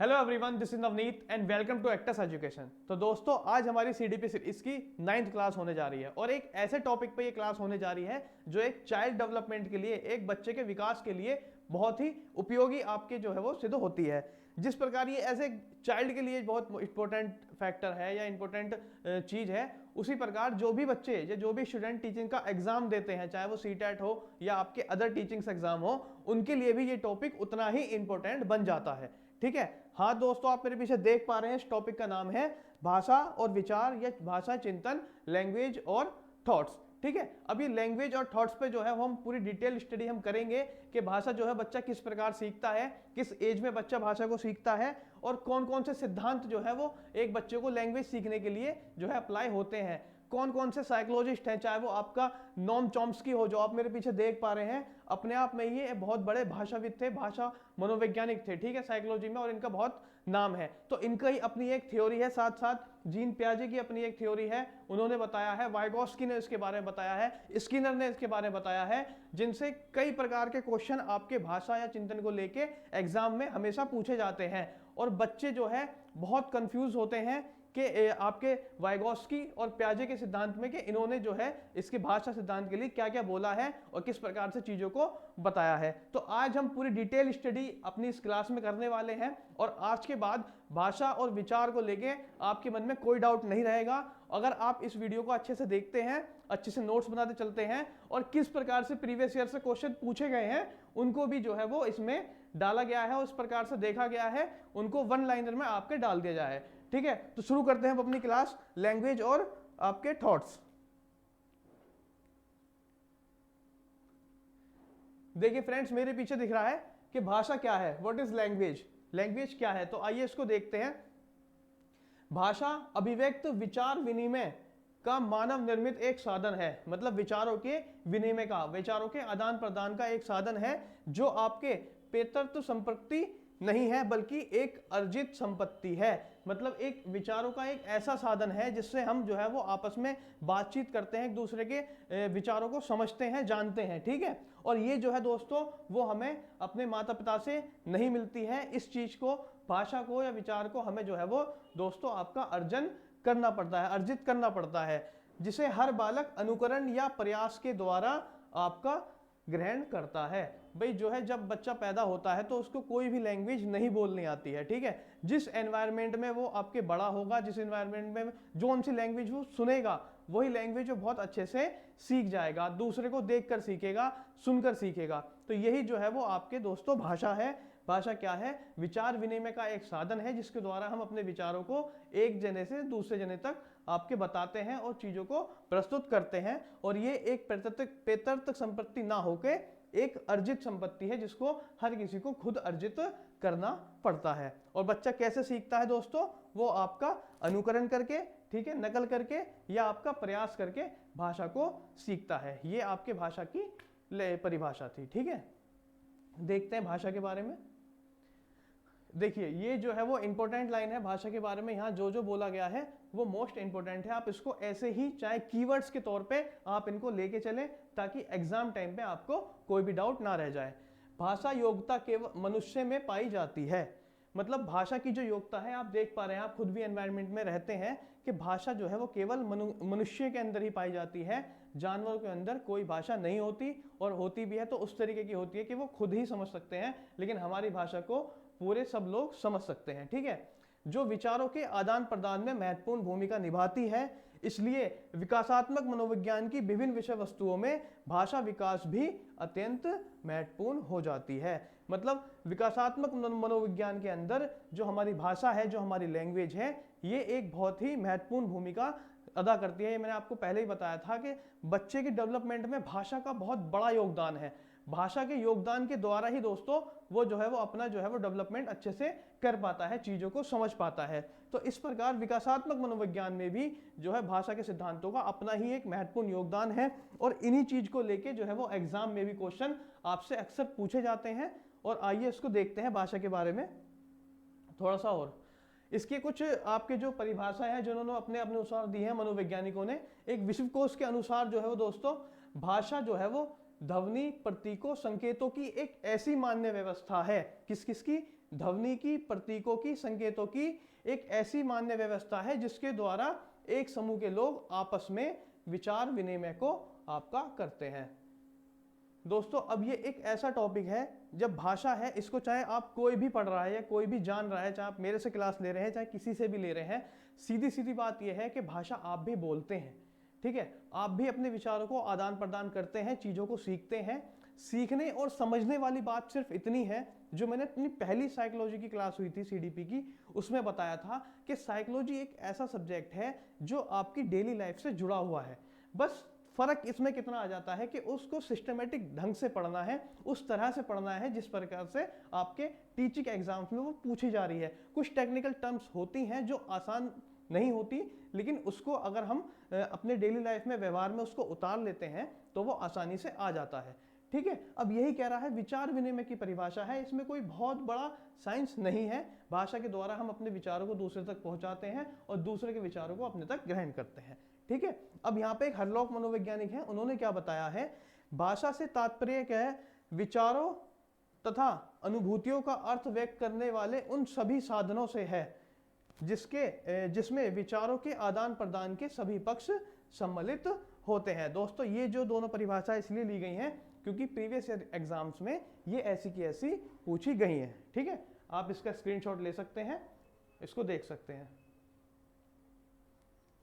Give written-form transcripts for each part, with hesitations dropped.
Hello everyone, this is Navneet and welcome to acts education. तो दोस्तों, आज हमारी सीडीपी सीरीज की 9th क्लास होने जा रही है और एक ऐसे टॉपिक पे ये क्लास होने जा रही है जो एक चाइल्ड डेवलपमेंट के लिए, एक बच्चे के विकास के लिए बहुत ही उपयोगी आपके जो है वो सिद्ध होती है। जिस प्रकार ये ऐसे चाइल्ड के लिए बहुत इंपॉर्टेंट फैक्टर है या इंपॉर्टेंट चीज है, उसी प्रकार जो भी बच्चे या जो भी स्टूडेंट टीचिंग का एग्जाम देते हैं, चाहे वो सीटेट हो या आपके अदर टीचिंग्स एग्जाम हो, उनके लिए भी ये टॉपिक उतना ही इंपॉर्टेंट बन जाता है। ठीक है। हाँ दोस्तों, आप मेरे पीछे देख पा रहे हैं, इस टॉपिक का नाम है भाषा और विचार या भाषा चिंतन, लैंग्वेज और थॉट्स। ठीक है। अभी लैंग्वेज और थॉट्स पे जो है हम पूरी डिटेल स्टडी हम करेंगे कि भाषा जो है बच्चा किस प्रकार सीखता है, किस एज में बच्चा भाषा को सीखता है और कौन कौन से सिद्धांत जो है वो एक बच्चे को लैंग्वेज सीखने के लिए जो है अप्लाई होते हैं। कौन कौन से साइकोलॉजिस्ट हैं, चाहे वो आपका नोम चॉम्स्की हो जो आप मेरे पीछे देख पा रहे हैं, अपने आप में ये बहुत बड़े भाषाविद थे, भाषा मनोवैज्ञानिक थे। ठीक है, साइकोलॉजी में, और इनका बहुत नाम है। तो इनका ही अपनी एक थ्योरी है, साथ साथ जीन पियाजे की अपनी एक थ्योरी है, उन्होंने बताया है, वाइगोस्की ने इसके बारे में बताया है, स्किनर ने इसके बारे में बताया है, जिनसे कई प्रकार के क्वेश्चन आपके भाषा या चिंतन को लेके एग्जाम में हमेशा पूछे जाते हैं। और बच्चे जो है बहुत कंफ्यूज होते हैं कि आपके वाइगोस्की और पियाजे के सिद्धांत में कि इन्होंने जो है इसके भाषा सिद्धांत के लिए क्या क्या बोला है और किस प्रकार से चीजों को बताया है। तो आज हम पूरी डिटेल स्टडी अपनी इस क्लास में करने वाले हैं और आज के बाद भाषा और विचार को लेके आपके मन में कोई डाउट नहीं रहेगा। अगर आप इस वीडियो को अच्छे से देखते हैं, अच्छे से नोट्स बनाते चलते हैं और किस प्रकार से प्रीवियस ईयर से क्वेश्चन पूछे गए हैं उनको भी जो है वो इसमें डाला गया है, उस प्रकार से देखा गया है, उनको वन लाइनर में आपके डाल दिया जाए। ठीक है, तो शुरू करते हैं अपनी क्लास, लैंग्वेज और आपके थॉट्स। देखिए फ्रेंड्स, मेरे पीछे दिख रहा है कि भाषा क्या है, व्हाट इज लैंग्वेज, लैंग्वेज क्या है। तो आइए इसको देखते हैं। भाषा अभिव्यक्त विचार विनिमय का मानव निर्मित एक साधन है। मतलब विचारों के विनिमय का, विचारों के आदान प्रदान का एक साधन है जो आपके पेतृत्व संपत्ति नहीं है बल्कि एक अर्जित संपत्ति है। मतलब एक विचारों का एक ऐसा साधन है जिससे हम जो है वो आपस में बातचीत करते हैं, एक दूसरे के विचारों को समझते हैं, जानते हैं। ठीक है। और ये जो है दोस्तों वो हमें अपने माता पिता से नहीं मिलती है। इस चीज को, भाषा को या विचार को हमें जो है वो दोस्तों आपका अर्जन करना पड़ता है, अर्जित करना पड़ता है, जिसे हर बालक अनुकरण या प्रयास के द्वारा आपका ग्रहण करता है। भाई जो है जब बच्चा पैदा होता है तो उसको कोई भी लैंग्वेज नहीं बोलनी आती है। ठीक है। जिस एनवायरनमेंट में वो आपके बड़ा होगा, जिस एनवायरनमेंट में जो उनसी लैंग्वेज वो सुनेगा, वही लैंग्वेज वो बहुत अच्छे से सीख जाएगा, दूसरे को देखकर सीखेगा, सुनकर सीखेगा। तो यही जो है वो आपके दोस्तों भाषा है। भाषा क्या है? विचार विनिमय का एक साधन है जिसके द्वारा हम अपने विचारों को एक जने से दूसरे जने तक आपके बताते हैं और चीजों को प्रस्तुत करते हैं। और ये एक पेतृत्व संपत्ति ना होके एक अर्जित संपत्ति है जिसको हर किसी को खुद अर्जित करना पड़ता है। और बच्चा कैसे सीखता है दोस्तों? वो आपका अनुकरण करके, ठीक है, नकल करके या आपका प्रयास करके भाषा को सीखता है। ये आपके भाषा की परिभाषा थी। ठीक है, देखते हैं भाषा के बारे में। देखिए ये जो है वो इंपॉर्टेंट लाइन है भाषा के बारे में। यहाँ जो जो बोला गया है वो मोस्ट इंपॉर्टेंट है। आप इसको ऐसे ही चाहे कीवर्ड्स के तौर पे आप इनको लेके चलें ताकि एग्जाम टाइम पे आपको कोई भी डाउट ना रह जाए। भाषा योग्यता केवल मनुष्य में पाई जाती है। मतलब भाषा की जो योग्यता है, आप देख पा रहे हैं, आप खुद भी एनवायरनमेंट में रहते हैं, कि भाषा जो है वो केवल मनुष्य के अंदर ही पाई जाती है। जानवरों के अंदर कोई भाषा नहीं होती, और होती भी है तो उस तरीके की होती है कि वो खुद ही समझ सकते हैं, लेकिन हमारी भाषा को पूरे सब लोग समझ सकते हैं। ठीक है। जो विचारों के आदान प्रदान में महत्वपूर्ण भूमिका निभाती है, इसलिए विकासात्मक मनोविज्ञान की विभिन्न विषय वस्तुओं में भाषा विकास भी अत्यंत महत्वपूर्ण हो जाती है। मतलब विकासात्मक मनोविज्ञान के अंदर जो हमारी भाषा है, जो हमारी लैंग्वेज है, ये एक बहुत ही महत्वपूर्ण भूमिका अदा करती है। ये मैंने आपको पहले ही बताया था कि बच्चे के डेवलपमेंट में भाषा का बहुत बड़ा योगदान है। भाषा के योगदान के द्वारा ही दोस्तों वो जो है वो अपना जो है वो डेवलपमेंट अच्छे से कर पाता है, चीजों को समझ पाता है। तो इस प्रकार विकासात्मक मनोविज्ञान में भी जो है भाषा के सिद्धांतों का अपना ही एक महत्वपूर्ण योगदान है। और इन्हीं चीज को लेके जो है वो एग्जाम में भी क्वेश्चन आपसे अक्सर पूछे जाते हैं। और आइए इसको देखते हैं भाषा के बारे में थोड़ा सा और। इसके कुछ आपके जो परिभाषाएं हैं जिन्होंने अपने अपने अनुसार दी है मनोवैज्ञानिकों ने। एक विश्व कोश के अनुसार जो है वो दोस्तों भाषा जो है वो ध्वनि, प्रतीकों, संकेतों की एक ऐसी मान्य व्यवस्था है। किस किस की? ध्वनिकी, प्रतीकों की, संकेतों की एक ऐसी मान्य व्यवस्था है जिसके द्वारा एक समूह के लोग आपस में विचार विनिमय को आपका करते हैं। दोस्तों अब ये एक ऐसा टॉपिक है, जब भाषा है इसको चाहे आप कोई भी पढ़ रहा है या कोई भी जान रहा है, चाहे आप मेरे से क्लास ले रहे हैं चाहे किसी से भी ले रहे हैं, सीधी सीधी बात यह है कि भाषा आप भी बोलते हैं, ठीक है, आप भी अपने विचारों को आदान प्रदान करते हैं, चीज़ों को सीखते हैं। सीखने और समझने वाली बात सिर्फ इतनी है, जो मैंने अपनी पहली साइकोलॉजी की क्लास हुई थी सीडीपी की, उसमें बताया था कि साइकोलॉजी एक ऐसा सब्जेक्ट है जो आपकी डेली लाइफ से जुड़ा हुआ है। बस फर्क इसमें कितना आ जाता है कि उसको सिस्टमेटिक ढंग से पढ़ना है, उस तरह से पढ़ना है जिस प्रकार से आपके टीचिंग एग्जाम्स में वो पूछी जा रही है। कुछ टेक्निकल टर्म्स होती हैं जो आसान नहीं होती, लेकिन उसको अगर हम अपने डेली लाइफ में व्यवहार में उसको उतार लेते हैं तो वो आसानी से आ जाता है, ठीक है। अब यही कह रहा है, विचार विनिमय की परिभाषा है, इसमें कोई बहुत बड़ा साइंस नहीं है। भाषा के द्वारा हम अपने विचारों को दूसरे तक पहुंचाते हैं और दूसरे के विचारों को अपने तक ग्रहण करते हैं, ठीक है। अब यहाँ पे एक हरलॉक मनोवैज्ञानिक है, उन्होंने क्या बताया है, भाषा से तात्पर्य क्या है, विचारों तथा अनुभूतियों का अर्थ व्यक्त करने वाले उन सभी साधनों से है जिसमें विचारों के आदान प्रदान के सभी पक्ष सम्मिलित होते हैं। दोस्तों ये जो दोनों परिभाषा इसलिए ली गई हैं क्योंकि प्रीवियस एग्जाम्स में ये ऐसी की ऐसी पूछी गई हैं, ठीक है। आप इसका स्क्रीनशॉट ले सकते हैं, इसको देख सकते हैं।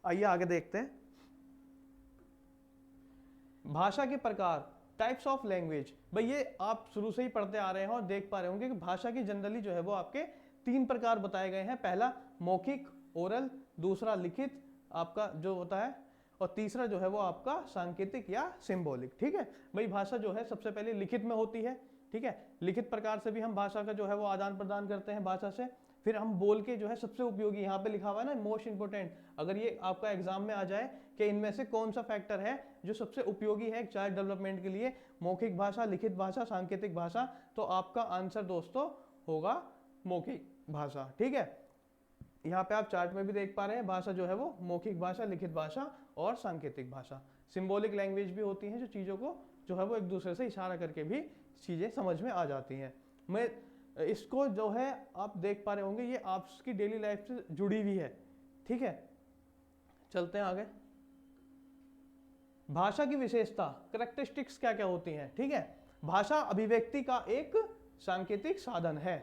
आइए आगे देखते हैं। भाषा के प्रकार, टाइप्स ऑफ लैंग्वेज। भाई ये आप शुरू से ही पढ़ते आ रहे हैं और देख पा रहे होंगे कि भाषा की जनरली जो है वो आपके 3 प्रकार बताए गए हैं। पहला मौखिक, ओरल, दूसरा लिखित आपका जो होता है, और तीसरा जो है वो आपका सांकेतिक या सिंबॉलिक, ठीक है। भाई भाषा जो है सबसे पहले लिखित में होती है, ठीक है। लिखित प्रकार से भी हम भाषा का जो है वो आदान प्रदान करते हैं भाषा से। फिर हम बोल के जो है सबसे उपयोगी, यहाँ पे लिखा हुआ है ना मोस्ट इंपोर्टेंट, अगर ये आपका एग्जाम में आ जाए कि इनमें से कौन सा फैक्टर है जो सबसे उपयोगी है चाइल्ड डेवलपमेंट के लिए, मौखिक भाषा, लिखित भाषा, सांकेतिक भाषा, तो आपका आंसर दोस्तों होगा मौखिक भाषा, ठीक है। यहाँ पे आप चार्ट में भी देख पा रहे हैं, भाषा जो है वो मौखिक भाषा, लिखित भाषा और सांकेतिक भाषा। सिंबॉलिक लैंग्वेज भी होती है जो चीज़ों को जो है वो एक दूसरे से इशारा करके भी चीज़ें समझ में आ जाती हैं। मैं इसको जो है आप देख पा रहे होंगे, ये आपकी डेली लाइफ से जुड़ी हुई है, ठीक है। चलते हैं आगे। भाषा की विशेषता, कैरेक्टरिस्टिक्स क्या क्या होती हैं, ठीक है। भाषा अभिव्यक्ति का एक सांकेतिक साधन है,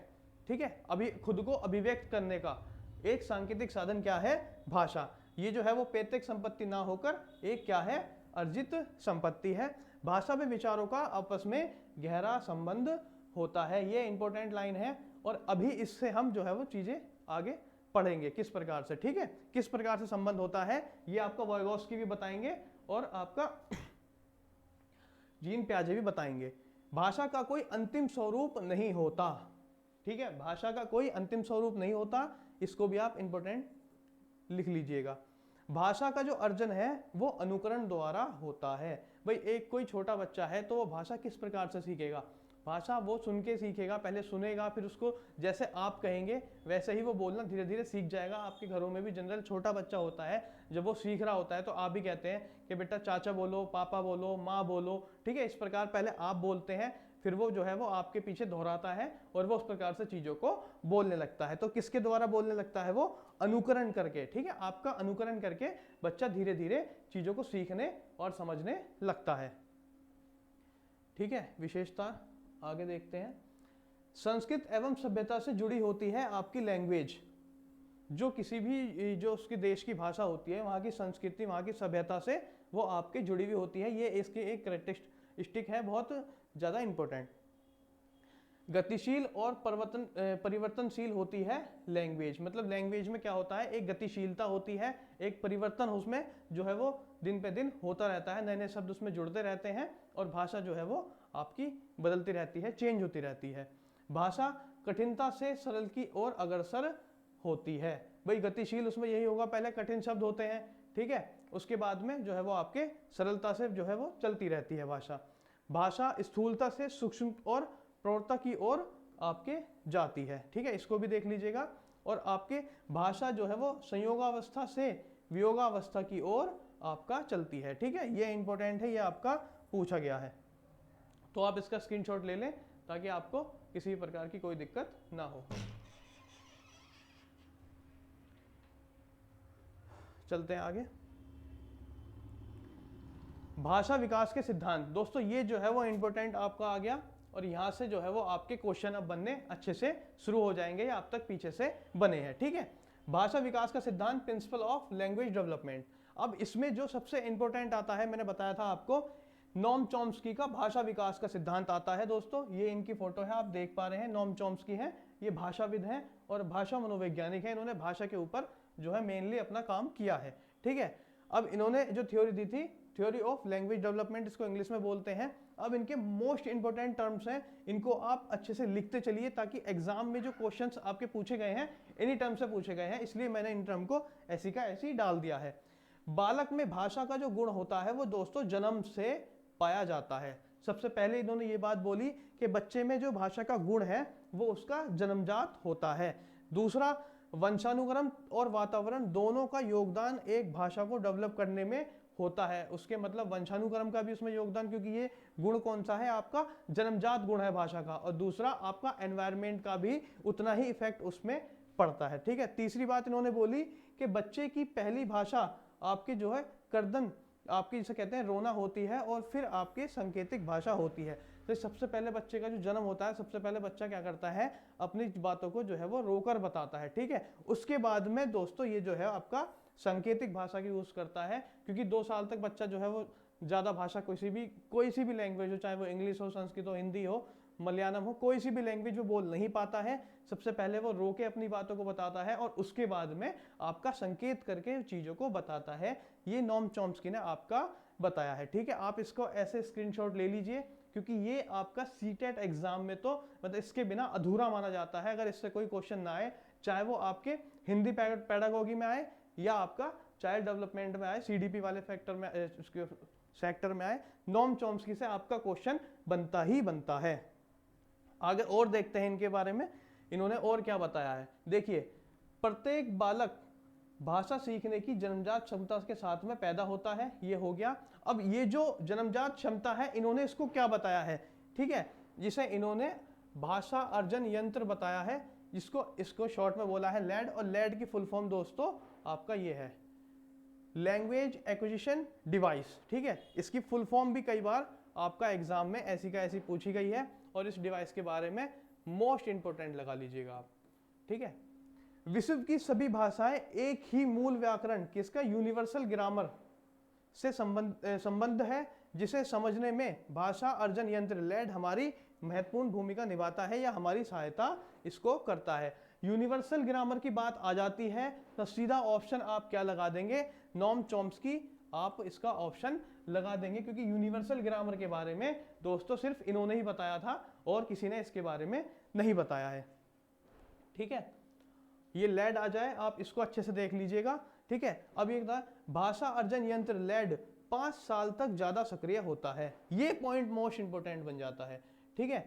ठीक है। अभी खुद को अभिव्यक्त करने का एक सांकेतिक साधन क्या है, भाषा। ये जो है वो पैतृक संपत्ति ना होकर एक क्या है, अर्जित संपत्ति है। भाषा में विचारों का आपस में गहरा संबंध होता है, ये इंपॉर्टेंट लाइन है, और अभी इससे हम जो है वो चीजें आगे पढ़ेंगे किस प्रकार से, ठीक है। किस प्रकार से संबंध होता है ये आपका वाइगोत्स्की भी बताएंगे और आपका जीन पियाजे भी बताएंगे। भाषा का कोई अंतिम स्वरूप नहीं होता, ठीक है। भाषा का कोई अंतिम स्वरूप नहीं होता, इसको भी आप इंपॉर्टेंट लिख लीजिएगा। भाषा का जो अर्जन है वो अनुकरण द्वारा होता है। भाई एक कोई छोटा बच्चा है तो वो भाषा किस प्रकार से सीखेगा, भाषा वो सुन के सीखेगा, पहले सुनेगा, फिर उसको जैसे आप कहेंगे वैसे ही वो बोलना धीरे धीरे सीख जाएगा। आपके घरों में भी जनरल छोटा बच्चा होता है, जब वो सीख रहा होता है तो आप भी कहते हैं कि बेटा चाचा बोलो, पापा बोलो, माँ बोलो, ठीक है। इस प्रकार पहले आप बोलते हैं, फिर वो जो है वो आपके पीछे दोहराता है और वो उस प्रकार से चीज़ों को बोलने लगता है। तो किसके द्वारा बोलने लगता है, वो अनुकरण करके, ठीक है। आपका अनुकरण करके बच्चा धीरे धीरे चीज़ों को सीखने और समझने लगता है, ठीक है। विशेषता आगे देखते हैं। संस्कृत एवं सभ्यता से जुड़ी होती है आपकी लैंग्वेज। जो किसी भी जो उसके देश की भाषा होती है, वहाँ की संस्कृति, वहाँ की सभ्यता से वो आपकी जुड़ी हुई होती है। ये इसकी एक कैरेक्टरिस्टिक है, बहुत ज़्यादा इंपॉर्टेंट। गतिशील और परिवर्तनशील होती है लैंग्वेज। मतलब लैंग्वेज में क्या होता है, एक गतिशीलता होती है, एक परिवर्तन उसमें जो है वो दिन पे दिन होता रहता है, नए नए शब्द उसमें जुड़ते रहते हैं और भाषा जो है वो आपकी बदलती रहती है, चेंज होती रहती है। भाषा कठिनता से सरल की ओर अग्रसर होती है। भाई गतिशील उसमें यही होगा, पहले कठिन शब्द होते हैं, ठीक है, उसके बाद में जो है वो आपके सरलता से जो है वो चलती रहती है भाषा। भाषा स्थूलता से सूक्ष्म और प्रौढ़ता की ओर आपके जाती है, ठीक है, इसको भी देख लीजिएगा। और आपके भाषा जो है वो संयोगावस्था से वियोगावस्था की ओर आपका चलती है, ठीक है। ये इंपॉर्टेंट है, ये आपका पूछा गया है, तो आप इसका स्क्रीनशॉट ले लें ताकि आपको किसी प्रकार की कोई दिक्कत ना हो। चलते हैं आगे। भाषा विकास के सिद्धांत, दोस्तों ये जो है वो इंपॉर्टेंट आपका आ गया, और यहां से जो है वो आपके क्वेश्चन अब बनने अच्छे से शुरू हो जाएंगे, या अब तक पीछे से बने हैं। ठीक है, भाषा विकास का सिद्धांत, प्रिंसिपल ऑफ लैंग्वेज डेवलपमेंट। अब इसमें जो सबसे इंपॉर्टेंट आता है, मैंने बताया था आपको, नोम चॉम्स्की का भाषा विकास का सिद्धांत आता है। दोस्तों ये इनकी फोटो है, आप देख पा रहे हैं, नोम चॉम्स्की है, ये भाषाविद हैं और भाषा मनोवैज्ञानिक है। इन्होंने भाषा के ऊपर जो है मेनली अपना काम किया है। ठीक है, अब इन्होंने जो थ्योरी दी थी, थ्योरी ऑफ लैंग्वेज डेवलपमेंट, इसको इंग्लिश में बोलते हैं। अब इनके मोस्ट इंपोर्टेंट टर्म्स हैं, इनको आप अच्छे से लिखते चलिए, ताकि एग्जाम में जो क्वेश्चंस आपके पूछे गए हैं इन्हीं टर्म से पूछे गए हैं, इसलिए मैंने इन टर्म को ऐसी का ऐसी डाल दिया है। बालक में भाषा का जो गुण होता है वो दोस्तों जन्म से पाया जाता है। सबसे पहले इन्होंने ये बात बोली कि बच्चे में जो भाषा का गुण है वो उसका जन्मजात होता है। दूसरा, वंशानुक्रम और वातावरण दोनों का योगदान एक भाषा को डेवलप करने में होता है। उसके मतलब वंशानुक्रम का भी उसमें योगदान, क्योंकि ये गुण कौन सा है, आपका जन्मजात गुण है भाषा का, और दूसरा आपका एनवायरनमेंट का भी उतना ही इफेक्ट उसमें पड़ता है। ठीक है, तीसरी बात इन्होंने बोली कि बच्चे की पहली भाषा आपकी जो है कर्दन, आपकी जिसे कहते हैं रोना होती है, और फिर आपकी संकेतिक भाषा होती है। तो सबसे पहले बच्चे का जो जन्म होता है, सबसे पहले बच्चा क्या करता है, अपनी बातों को जो है वो रोकर बताता है। ठीक है, उसके बाद में दोस्तों ये जो है आपका सांकेतिक भाषा की यूज करता है, क्योंकि 2 साल तक बच्चा जो है वो ज्यादा भाषा कोई सी भी लैंग्वेज हो, चाहे वो इंग्लिश हो, संस्कृत हो, हिंदी हो, मलयालम हो, कोई सी भी लैंग्वेज वो बोल नहीं पाता है। सबसे पहले वो रो के अपनी बातों को बताता है, और उसके बाद में आपका संकेत करके चीजों को बताता है। ये नोम चॉम्स्की ने आपका बताया है। ठीक है, आप इसको ऐसे स्क्रीनशॉट ले लीजिए, क्योंकि ये आपका सीटेट एग्जाम में तो मतलब इसके बिना अधूरा माना जाता है। अगर इससे कोई क्वेश्चन ना आए, चाहे वो आपके हिंदी पेडागोगी में आए या आपका चाइल्ड डेवलपमेंट में आए, सीडीपी वाले सेक्टर में आए, नोम चॉम्स्की से आपका क्वेश्चन बनता ही बनता है। आगे और देखते हैं इनके बारे में, इन्होंने और क्या बताया है। देखिए, प्रत्येक बालक भाषा सीखने की जन्मजात क्षमता के साथ में पैदा होता है, ये हो गया। अब ये जो जन्मजात क्षमता है, इन्होंने इसको क्या बताया है, ठीक है, जिसे इन्होंने भाषा अर्जन यंत्र बताया है, इसको शॉर्ट में बोला है लैड, और लैड की फुल फॉर्म दोस्तों आपका ये है, लैंग्वेज एक्विजिशन डिवाइस। ठीक है, इसकी फुल फॉर्म भी कई बार आपका एग्जाम में ऐसी का ऐसी पूछी गई है, और इस डिवाइस के बारे में मोस्ट इंपोर्टेंट लगा लीजिएगा आप। ठीक है, विश्व की सभी भाषाएं एक ही मूल व्याकरण, किसका, यूनिवर्सल ग्रामर से संबंध है, जिसे समझने में भाषा अर्जन यंत्र लैड हमारी महत्वपूर्ण भूमिका निभाता है, या हमारी सहायता इसको करता है। यूनिवर्सल ग्रामर की बात आ जाती है तो सीधा ऑप्शन आप क्या लगा देंगे, नोम चॉम्स्की, आप इसका ऑप्शन लगा देंगे, क्योंकि यूनिवर्सल ग्रामर के बारे में दोस्तों सिर्फ इन्होंने ही बताया था, और किसी ने इसके बारे में नहीं बताया है। ठीक है, ये लैड आ जाए, आप इसको अच्छे से देख लीजिएगा। ठीक है, अब ये भाषा अर्जन यंत्र लैड 5 साल तक ज्यादा सक्रिय होता है, ये पॉइंट मोस्ट इंपोर्टेंट बन जाता है। ठीक है,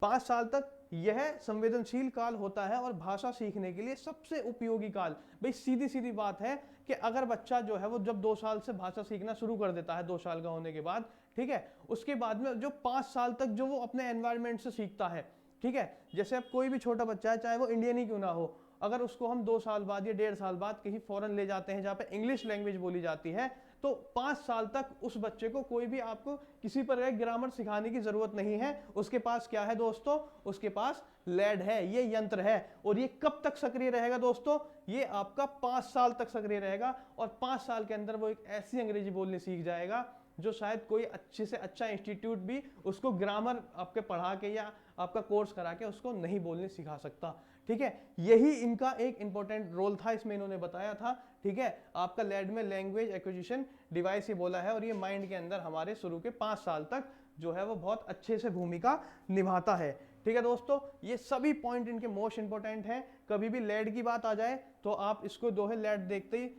5 साल तक यह संवेदनशील काल होता है, और भाषा सीखने के लिए सबसे उपयोगी काल। भाई सीधी सीधी बात है कि अगर बच्चा जो है वो जब 2 साल से भाषा सीखना शुरू कर देता है, 2 साल का होने के बाद, ठीक है, उसके बाद में जो 5 साल तक जो वो अपने एनवायरनमेंट से सीखता है, ठीक है, जैसे अब कोई भी छोटा बच्चा है, चाहे वो इंडियन ही क्यों ना हो, अगर उसको हम 2 साल बाद या 1.5 साल बाद कहीं फॉरेन ले जाते हैं जहाँ पे इंग्लिश लैंग्वेज बोली जाती है, तो 5 साल तक उस बच्चे को कोई भी आपको किसी प्रकार की ग्रामर सिखाने की जरूरत नहीं है। उसके पास क्या है दोस्तों, उसके पास लैड है, ये यंत्र है। और ये कब तक सक्रिय रहेगा दोस्तों, ये आपका 5 साल तक सक्रिय रहेगा, और 5 साल के अंदर वो एक ऐसी अंग्रेजी बोलनी सीख जाएगा जो शायद कोई अच्छे से अच्छा इंस्टीट्यूट भी उसको ग्रामर आपके पढ़ा के या आपका कोर्स करा के उसको नहीं बोलने सिखा सकता। ठीक है, यही इनका एक इंपॉर्टेंट रोल था, इसमें इन्होंने बताया था। ठीक है, आपका लैड में लैंग्वेज एक्विजिशन डिवाइस ही बोला है, और ये माइंड के अंदर हमारे शुरू के 5 साल तक जो है वो बहुत अच्छे से भूमिका निभाता है। ठीक है दोस्तों, ये सभी पॉइंट इनके मोस्ट इंपॉर्टेंट हैं। कभी भी लैड की बात आ जाए तो आप इसको दोहे लैड देखते ही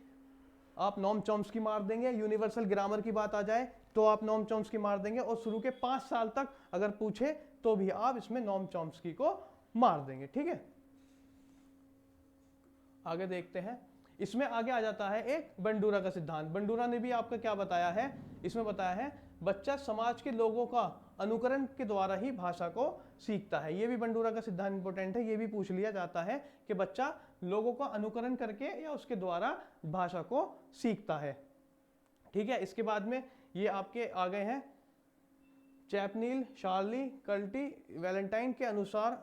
आप नोम चॉम्स्की मार देंगे, यूनिवर्सल ग्रामर की बात आ जाए तो आप नोम चॉम्स्की मार देंगे, और शुरू के 5 साल तक अगर पूछे तो भी आप इसमें नोम चॉम्स्की को मार देंगे। ठीक है, आगे देखते हैं। इसमें आगे आ जाता है एक बंडूरा का सिद्धांत। बंडूरा ने भी आपका क्या बताया है, इसमें बताया है बच्चा समाज के लोगों का अनुकरण के द्वारा ही भाषा को सीखता है। ये भी बंडूरा का सिद्धांत इंपॉर्टेंट है, ये भी पूछ लिया जाता है कि बच्चा लोगों का अनुकरण करके या उसके द्वारा भाषा को सीखता है। ठीक है, इसके बाद में ये आपके आ गए हैं चैपनील, शार्ली, कल्टी, वैलेंटाइन के अनुसार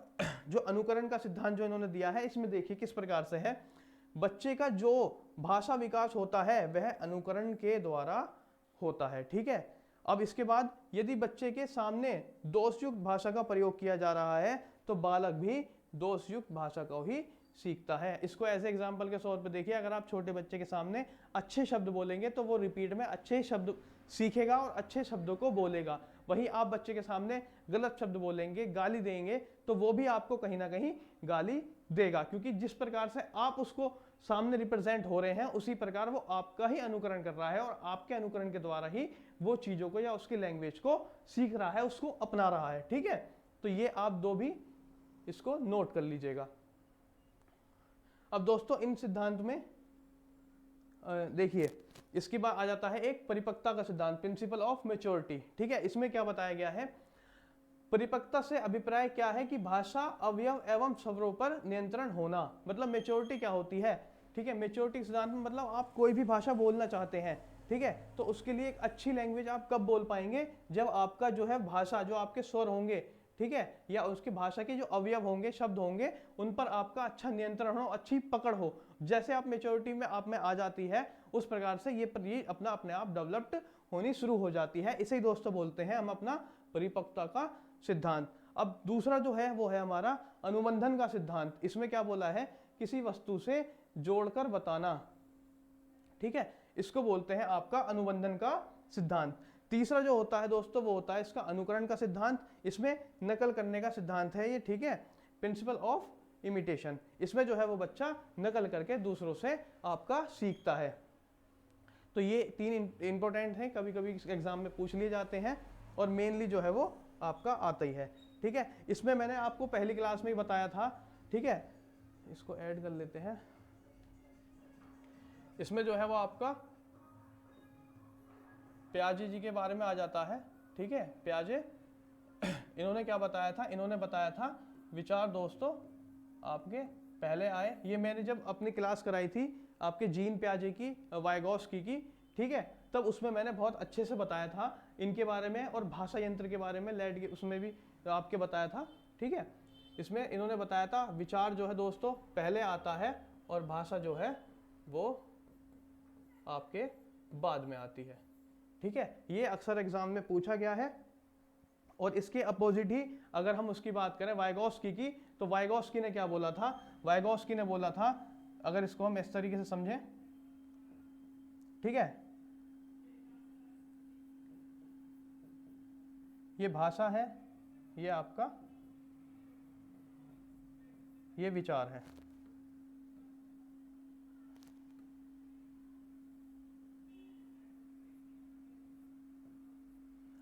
जो अनुकरण का सिद्धांत जो इन्होंने दिया है, इसमें देखिए किस प्रकार से है। बच्चे का जो भाषा विकास होता है वह अनुकरण के द्वारा होता है। ठीक है, अब इसके बाद यदि बच्चे के सामने दोषयुक्त भाषा का प्रयोग किया जा रहा है तो बालक भी दोषयुक्त भाषा को ही सीखता है। इसको ऐसे एग्जाम्पल के तौर पर देखिए, अगर आप छोटे बच्चे के सामने अच्छे शब्द बोलेंगे तो वो रिपीट में अच्छे शब्द सीखेगा और अच्छे शब्दों को बोलेगा। वहीं आप बच्चे के सामने गलत शब्द बोलेंगे, गाली देंगे, तो वो भी आपको कहीं ना कहीं गाली देगा, क्योंकि जिस प्रकार से आप उसको सामने रिप्रेजेंट हो रहे हैं उसी प्रकार वो आपका ही अनुकरण कर रहा है और आपके अनुकरण के द्वारा ही वो चीज़ों को या उसकी लैंग्वेज को सीख रहा है, उसको अपना रहा है। ठीक है, तो ये आप दो भी इसको नोट कर लीजिएगा। अब दोस्तों इन सिद्धांत में देखिए, इसके बाद आ जाता है एक परिपक्वता का सिद्धांत, प्रिंसिपल ऑफ मैच्योरिटी। ठीक है, इसमें क्या बताया गया है, परिपक्वता से अभिप्राय क्या है कि भाषा अवयव एवं स्वरों पर नियंत्रण होना। मतलब मैच्योरिटी क्या होती है, ठीक है, मैच्योरिटी सिद्धांत में मतलब आप कोई भी भाषा बोलना चाहते हैं, ठीक है, तो उसके लिए एक अच्छी लैंग्वेज आप कब बोल पाएंगे, जब आपका जो है भाषा, जो आपके स्वर होंगे, ठीक है, या उसकी भाषा के जो अवयव होंगे, शब्द होंगे, उन पर आपका अच्छा नियंत्रण हो, अच्छी पकड़ हो। जैसे आप मैच्योरिटी में आप में आ जाती है, उस प्रकार से ये अपना अपने आप डेवलप्ड होनी शुरू हो जाती है। इसे ही दोस्तों बोलते हैं हम अपना परिपक्वता का सिद्धांत। अब दूसरा जो है वो है हमारा अनुबंधन का सिद्धांत। इसमें क्या बोला है, किसी वस्तु से जोड़कर बताना। ठीक है, इसको बोलते हैं आपका अनुबंधन का सिद्धांत। तीसरा जो होता है दोस्तों वो होता है इसका अनुकरण का सिद्धांत। इसमें नकल करने का सिद्धांत है ये। ठीक है, प्रिंसिपल ऑफ इमिटेशन। इसमें जो है वो बच्चा नकल करके दूसरों से आपका सीखता है। तो ये तीन इंपॉर्टेंट हैं, कभी कभी एग्जाम में पूछ लिए जाते हैं और मेनली जो है वो आपका आता ही है। ठीक है, इसमें मैंने आपको पहली क्लास में ही बताया था। ठीक है, इसको ऐड कर लेते हैं। इसमें जो है वो आपका प्याजे जी के बारे में आ जाता है। ठीक है, प्याजे इन्होंने क्या बताया था, इन्होंने बताया था विचार दोस्तों आपके पहले आए। ये मैंने जब अपनी क्लास कराई थी आपके जीन प्याजे की, वाइगॉस्की की, ठीक है, तब उसमें मैंने बहुत अच्छे से बताया था इनके बारे में और भाषा यंत्र के बारे में, लेड के उसमें भी आपके बताया था। ठीक है, इसमें इन्होंने बताया था विचार जो है दोस्तों पहले आता है और भाषा जो है वो आपके बाद में आती है। ठीक है, ये अक्सर एग्जाम में पूछा गया है। और इसके अपोजिट ही अगर हम उसकी बात करें वाइगॉस्की की, तो वाइगॉस्की ने क्या बोला था, वाइगॉस्की ने बोला था, अगर इसको हम इस तरीके से समझें, ठीक है, ये भाषा है, ये आपका ये विचार है।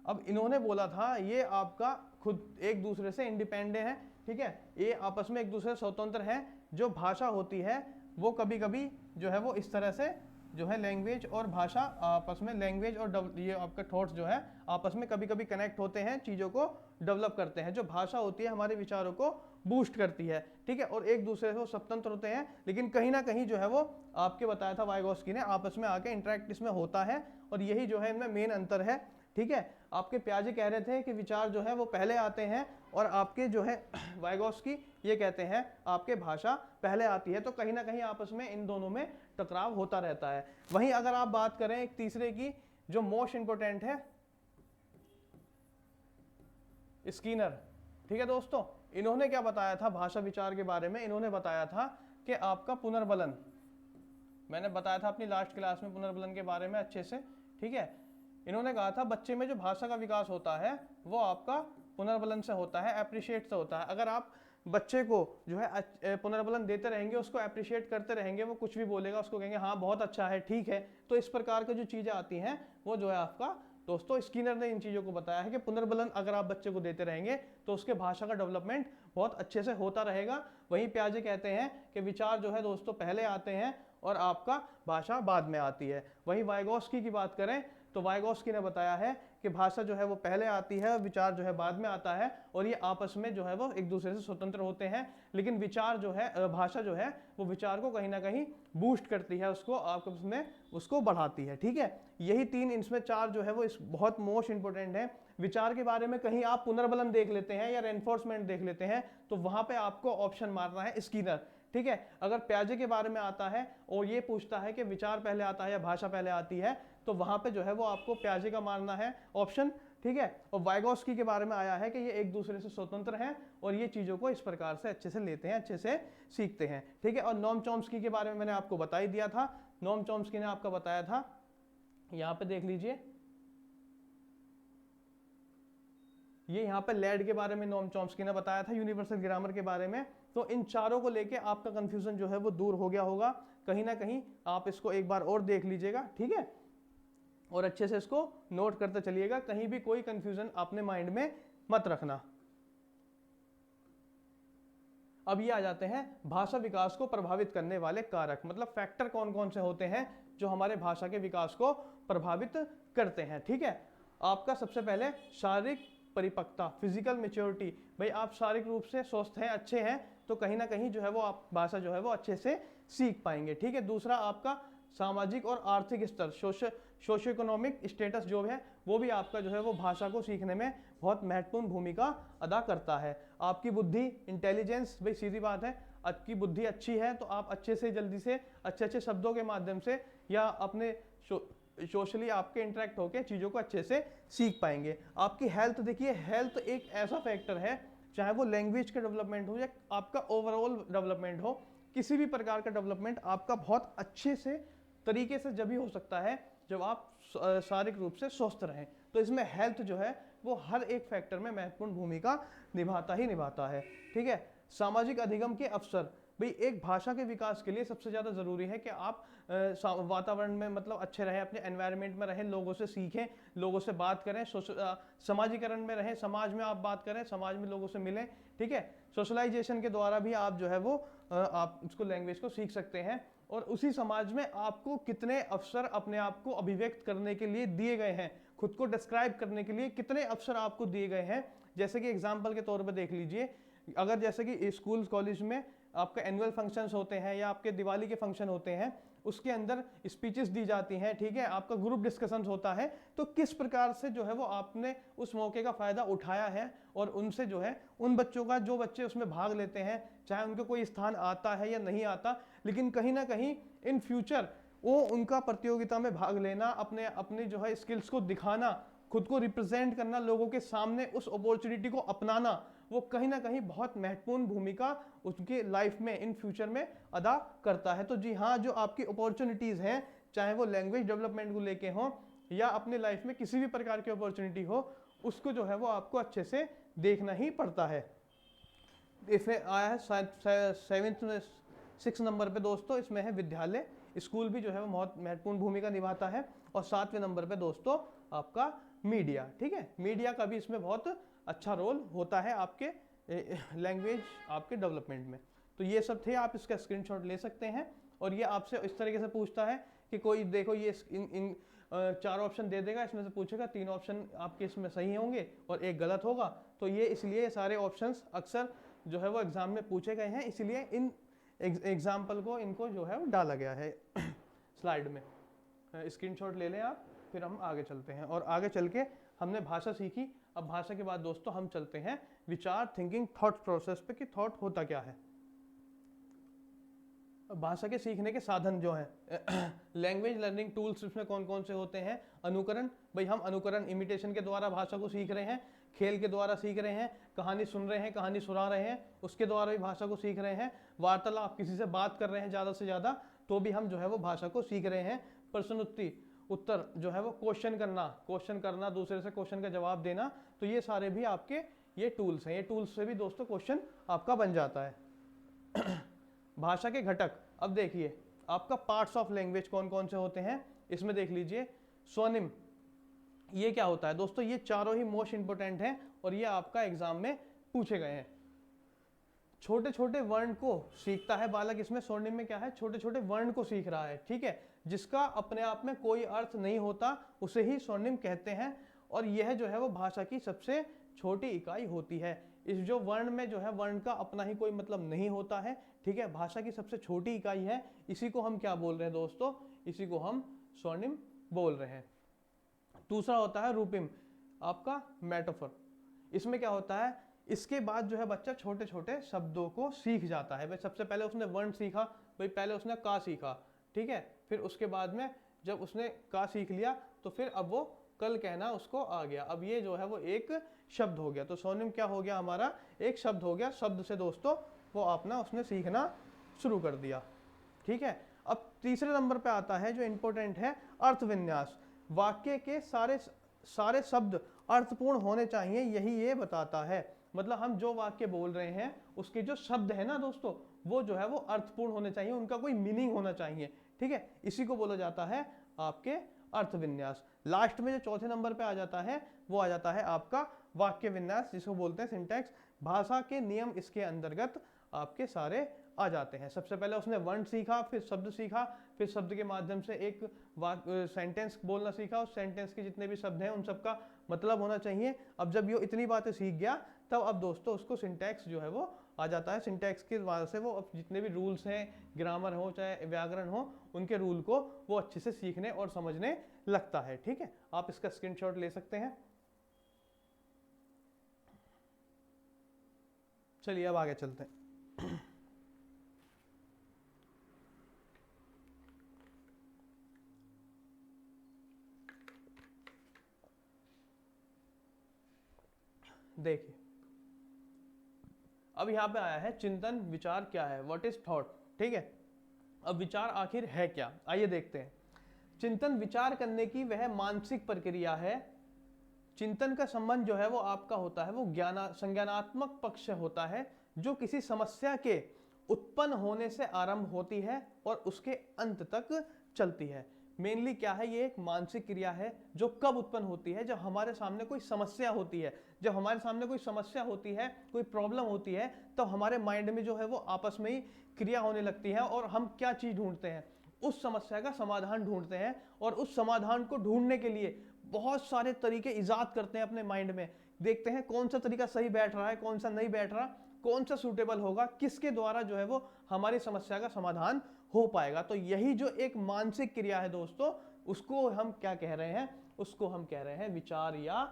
अब इन्होंने बोला था ये आपका खुद एक दूसरे से इंडिपेंडेंट है। ठीक है, ये आपस में एक दूसरे से स्वतंत्र है। जो भाषा होती है वो कभी कभी जो है वो इस तरह से जो है लैंग्वेज और भाषा आपस में, लैंग्वेज और ये आपका थॉट्स जो है आपस में कभी कभी कनेक्ट होते हैं, चीज़ों को डेवलप करते हैं। जो भाषा होती है हमारे विचारों को बूस्ट करती है। ठीक है, और एक दूसरे से वो स्वतंत्र होते हैं, लेकिन कहीं ना कहीं जो है वो आपके बताया था वाइगॉस्की ने, आपस में आके इंटरेक्ट इसमें होता है और यही जो है इनमें मेन अंतर है। ठीक है, आपके प्याजे कह रहे थे कि विचार जो है वो पहले आते हैं और आपके जो है वाइगॉस्की ये कहते हैं आपके भाषा पहले आती है। तो कहीं ना कहीं आपस में इन दोनों में टकराव होता रहता है। वहीं अगर आप बात करें एक तीसरे की जो मोस्ट इंपोर्टेंट है, स्किनर। ठीक है दोस्तों, इन्होंने क्या बताया था भाषा विचार के बारे में, इन्होंने बताया था कि आपका पुनर्बलन, मैंने बताया था अपनी लास्ट क्लास में पुनर्बलन के बारे में अच्छे से। ठीक है, इन्होंने कहा था बच्चे में जो भाषा का विकास होता है वो आपका पुनर्बलन से होता है, अप्रिशिएट से होता है। अगर आप बच्चे को जो है पुनर्बलन देते रहेंगे, उसको अप्रिशिएट करते रहेंगे, वो कुछ भी बोलेगा उसको कहेंगे हाँ बहुत अच्छा है, ठीक है, तो इस प्रकार की जो चीज़ें आती हैं वो जो है आपका दोस्तों स्किनर ने इन चीज़ों को बताया है कि पुनर्बलन अगर आप बच्चे को देते रहेंगे तो उसके भाषा का डेवलपमेंट बहुत अच्छे से होता रहेगा। वहीं प्याजे कहते हैं कि विचार जो है दोस्तों पहले आते हैं और आपका भाषा बाद में आती है। वहीं वाइगोस्की की बात करें तो वाइगोस्की ने बताया है कि भाषा जो है वो पहले आती है और विचार जो है बाद में आता है, और ये आपस में जो है वो एक दूसरे से स्वतंत्र होते हैं। लेकिन विचार जो है, भाषा जो है वो विचार को कहीं ना कहीं बूस्ट करती है, उसको आपस में उसको बढ़ाती है। ठीक है, यही तीन इसमें चार जो है वो इस बहुत मोस्ट इंपोर्टेंट है। विचार के बारे में कहीं आप पुनर्बलन देख लेते हैं या रेनफोर्समेंट देख लेते हैं तो वहां पे आपको ऑप्शन मारना है स्किनर। ठीक है, अगर प्याजे के बारे में आता है और ये पूछता है कि विचार पहले आता है या भाषा पहले आती है, तो वहां पे जो है वो आपको प्याजे का मारना है ऑप्शन। ठीक है, और वाइगोस्की के बारे में आया है कि ये एक दूसरे से स्वतंत्र हैं और ये चीजों को इस प्रकार से अच्छे से लेते हैं, अच्छे से सीखते हैं। ठीक है, और नोम चॉम्स्की के बारे में मैंने आपको बता ही दिया था। नोम चॉम्स्की ने आपका बताया था, यहां पे देख लीजिए, ये यहाँ पे लैड के बारे में नोम चॉम्स्की ने बताया था, यूनिवर्सल ग्रामर के बारे में। तो इन चारों को लेके आपका कंफ्यूजन जो है वो दूर हो गया होगा कहीं ना कहीं। आप इसको एक बार और देख लीजिएगा, ठीक है, और अच्छे से इसको नोट करते चलिएगा, कहीं भी कोई कंफ्यूजन अपने माइंड में मत रखना। अब ये आ जाते हैं भाषा विकास को प्रभावित करने वाले कारक, मतलब फैक्टर कौन कौन से होते हैं जो हमारे भाषा के विकास को प्रभावित करते हैं। ठीक है, आपका सबसे पहले शारीरिक परिपक्वता, फिजिकल मैच्योरिटी। भाई आप शारीरिक रूप से स्वस्थ हैं, अच्छे हैं, तो कहीं ना कहीं जो है वो आप भाषा जो है वो अच्छे से सीख पाएंगे। ठीक है, दूसरा आपका सामाजिक और आर्थिक स्तर, सोशो इकोनॉमिक स्टेटस जो है वो भी आपका जो है वो भाषा को सीखने में बहुत महत्वपूर्ण भूमिका अदा करता है। आपकी बुद्धि, इंटेलिजेंस, भाई सीधी बात है, आपकी बुद्धि अच्छी है तो आप अच्छे से जल्दी से अच्छे अच्छे शब्दों के माध्यम से या अपने सोशली आपके इंटरेक्ट होकर चीज़ों को अच्छे से सीख पाएंगे। आपकी हेल्थ, देखिए हेल्थ एक ऐसा फैक्टर है, चाहे वो लैंग्वेज का डेवलपमेंट हो या आपका ओवरऑल डेवलपमेंट हो, किसी भी प्रकार का डेवलपमेंट आपका बहुत अच्छे से तरीके से जब ही हो सकता है जब आप शारीरिक रूप से स्वस्थ रहें। तो इसमें हेल्थ जो है वो हर एक फैक्टर में महत्वपूर्ण भूमिका निभाता ही निभाता है। ठीक है, सामाजिक अधिगम के अवसर, भाई एक भाषा के विकास के लिए सबसे ज़्यादा ज़रूरी है कि आप वातावरण में मतलब अच्छे रहें, अपने एनवायरनमेंट में रहें, लोगों से सीखें, लोगों से बात करें, समाजीकरण में रहें, समाज में आप बात करें, समाज में लोगों से मिलें। ठीक है, सोशलाइजेशन के द्वारा भी आप जो है वो आप उसको लैंग्वेज को सीख सकते हैं। और उसी समाज में आपको कितने अवसर अपने आप को अभिव्यक्त करने के लिए दिए गए हैं, खुद को डिस्क्राइब करने के लिए कितने अवसर आपको दिए गए हैं। जैसे कि एग्जाम्पल के तौर पर देख लीजिए, अगर जैसे कि स्कूल कॉलेज में आपका एनुअल फंक्शंस होते हैं या आपके दिवाली के फंक्शन होते हैं, उसके अंदर स्पीचेस दी जाती हैं, ठीक है, आपका ग्रुप डिस्कशंस होता है, तो किस प्रकार से जो है वो आपने उस मौके का फायदा उठाया है और उनसे जो है उन बच्चों का, जो बच्चे उसमें भाग लेते हैं, चाहे उनको कोई स्थान आता है या नहीं आता, लेकिन कहीं ना कहीं इन फ्यूचर वो उनका प्रतियोगिता में भाग लेना, अपने जो है स्किल्स को दिखाना, खुद को रिप्रेजेंट करना लोगों के सामने, उस अपॉर्चुनिटी को अपनाना, वो कहीं ना कहीं बहुत महत्वपूर्ण भूमिका उसके लाइफ में इन फ्यूचर में अदा करता है। तो जी हाँ, जो आपकी अपॉर्चुनिटीज़ हैं, चाहे वो लैंग्वेज डेवलपमेंट को लेके हों या अपने लाइफ में किसी भी प्रकार की अपॉर्चुनिटी हो, उसको जो है वो आपको अच्छे से देखना ही पड़ता है। इसमें आया है 6 नंबर पे दोस्तों, इसमें है विद्यालय, स्कूल भी जो है वो बहुत महत्वपूर्ण भूमिका निभाता है। और 7वें नंबर पे दोस्तों आपका मीडिया। ठीक है, मीडिया का भी इसमें बहुत अच्छा रोल होता है आपके लैंग्वेज आपके डेवलपमेंट में। तो ये सब थे, आप इसका स्क्रीनशॉट ले सकते हैं। और ये आपसे इस तरीके से पूछता है कि कोई देखो ये इन 4 ऑप्शन दे देगा, इसमें से पूछेगा 3 ऑप्शन आपके इसमें सही होंगे और 1 गलत होगा। तो ये इसलिए सारे ऑप्शंस अक्सर जो है वो एग्जाम में पूछे गए हैं, इसलिए इन एग्जाम्पल को इनको जो है वो डाला गया है स्लाइड में। स्क्रीनशॉट ले लें आप, फिर हम आगे चलते हैं। और आगे चल के हमने भाषा सीखी, अब भाषा के बाद दोस्तों हम चलते हैं विचार, थिंकिंग, थॉट प्रोसेस पे कि थॉट होता क्या है। भाषा के सीखने के साधन जो हैं, लैंग्वेज लर्निंग टूल्स इसमें कौन कौन से होते हैं। अनुकरण, भाई हम अनुकरण, इमिटेशन के द्वारा भाषा को सीख रहे हैं, खेल के द्वारा सीख रहे हैं, कहानी सुन रहे हैं, कहानी सुना रहे हैं, उसके द्वारा भी भाषा को सीख रहे हैं। वार्तालाप, किसी से बात कर रहे हैं ज़्यादा से ज़्यादा, तो भी हम जो है वो भाषा को सीख रहे हैं। प्रश्नोत्तरी, उत्तर जो है वो क्वेश्चन करना, दूसरे से क्वेश्चन का जवाब देना, तो ये सारे भी आपके ये टूल्स हैं। ये टूल्स से भी दोस्तों क्वेश्चन आपका बन जाता है। भाषा के घटक, अब देखिए आपका पार्ट्स ऑफ लैंग्वेज कौन कौन से होते हैं, इसमें देख लीजिए। स्वनिम, ये क्या होता है दोस्तों, ये चारों ही मोस्ट इंपोर्टेंट हैं और ये आपका एग्जाम में पूछे गए हैं। छोटे छोटे वर्ण को सीखता है बालक। इसमें स्वर्णिम में क्या है, छोटे छोटे वर्ण को सीख रहा है, ठीक है, जिसका अपने आप में कोई अर्थ नहीं होता, उसे ही स्वर्णिम कहते हैं। और यह जो है वो भाषा की सबसे छोटी इकाई होती है। इस जो वर्ण में जो है वर्ण का अपना ही कोई मतलब नहीं होता है, ठीक है, भाषा की सबसे छोटी इकाई है। इसी को हम क्या बोल रहे हैं दोस्तों, इसी को हम स्वर्णिम बोल रहे हैं। दूसरा होता है रूपिम, आपका मेटाफर। इसमें क्या होता है, इसके बाद जो है बच्चा छोटे छोटे शब्दों को सीख जाता है। भाई सबसे पहले उसने वर्ण सीखा, भाई पहले उसने का सीखा, ठीक है, फिर उसके बाद में जब उसने का सीख लिया तो फिर अब वो कल कहना उसको आ गया। अब ये जो है वो एक शब्द हो गया। तो स्वर्णिम क्या हो गया हमारा, एक शब्द हो गया। शब्द से दोस्तों वो अपना उसने सीखना शुरू कर दिया, ठीक है। अब तीसरे नंबर पे आता है जो इंपॉर्टेंट है, अर्थ विन्यास। वाक्य के सारे शब्द अर्थपूर्ण होने चाहिए, यही ये बताता है। मतलब हम जो वाक्य बोल रहे हैं उसके जो शब्द है ना दोस्तों, वो जो है वो अर्थपूर्ण होने चाहिए, उनका कोई मीनिंग होना चाहिए, ठीक है। इसी को बोला जाता है आपके अर्थ विन्यास। लास्ट में जो चौथे नंबर पे आ जाता है वो आ जाता है आपका वाक्य विन्यास, जिसको बोलते हैं सिंटैक्स। भाषा के नियम इसके अंतर्गत आपके सारे आ जाते हैं। सबसे पहले उसने वर्ण सीखा, फिर शब्द सीखा, फिर शब्द के माध्यम से एक सेंटेंस बोलना सीखा। उस सेंटेंस के जितने भी शब्द हैं उन सबका मतलब होना चाहिए। अब जब ये इतनी बातें सीख गया तब अब दोस्तों उसको सिंटैक्स जो है वो आ जाता है। सिंटैक्स की वजह से वो अब जितने भी रूल्स हैं, ग्रामर हो चाहे व्याकरण हो, उनके रूल को वो अच्छे से सीखने और समझने लगता है, ठीक है। आप इसका स्क्रीनशॉट ले सकते हैं। चलिए अब आगे चलते हैं। देखिए अब यहाँ पे आया है चिंतन, विचार क्या है, व्हाट इज थॉट, ठीक है। अब विचार आखिर है क्या, आइए देखते हैं। चिंतन विचार करने की वह मानसिक प्रक्रिया है। चिंतन का संबंध जो है वो आपका होता है वो संज्ञानात्मक पक्ष होता है, जो किसी समस्या के उत्पन्न होने से आरंभ होती है और उसके अंत तक चलती है। मेनली क्या है, ये एक मानसिक क्रिया है जो कब उत्पन्न होती है, जब हमारे सामने कोई समस्या होती है। जब हमारे सामने कोई समस्या होती है, कोई प्रॉब्लम होती है, तो हमारे माइंड में जो है वो आपस में ही क्रिया होने लगती है और हम क्या चीज ढूंढते हैं, उस समस्या का समाधान ढूंढते हैं। और उस समाधान को ढूंढने के लिए बहुत सारे तरीके इजाद करते हैं अपने माइंड में। देखते हैं कौन सा तरीका सही बैठ रहा है, कौन सा नहीं बैठ रहा, कौन सा सूटेबल होगा, किसके द्वारा जो है वो हमारी समस्या का समाधान हो पाएगा। तो यही जो एक मानसिक क्रिया है दोस्तों, उसको हम क्या कह रहे हैं, उसको हम कह रहे हैं विचार या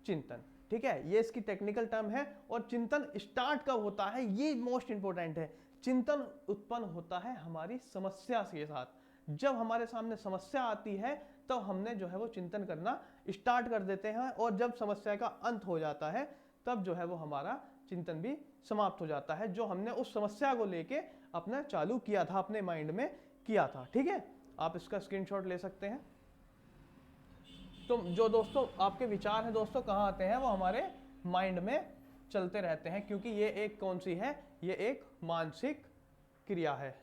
चिंतन, ठीक है। ये इसकी टेक्निकल टर्म है। और चिंतन स्टार्ट कब होता है, ये मोस्ट इंपॉर्टेंट है। चिंतन उत्पन्न होता है हमारी समस्या के साथ। जब हमारे सामने समस्या आती है तब हमने जो है वो चिंतन करना स्टार्ट कर देते हैं, और जब समस्या का अंत हो जाता है तब जो है वो हमारा चिंतन भी समाप्त हो जाता है, जो हमने उस समस्या को लेके अपना चालू किया था, अपने माइंड में किया था, ठीक है। आप इसका स्क्रीनशॉट ले सकते हैं। तो जो दोस्तों आपके विचार हैं दोस्तों कहाँ आते हैं, वो हमारे माइंड में चलते रहते हैं, क्योंकि ये एक कौन सी है, ये एक मानसिक क्रिया है।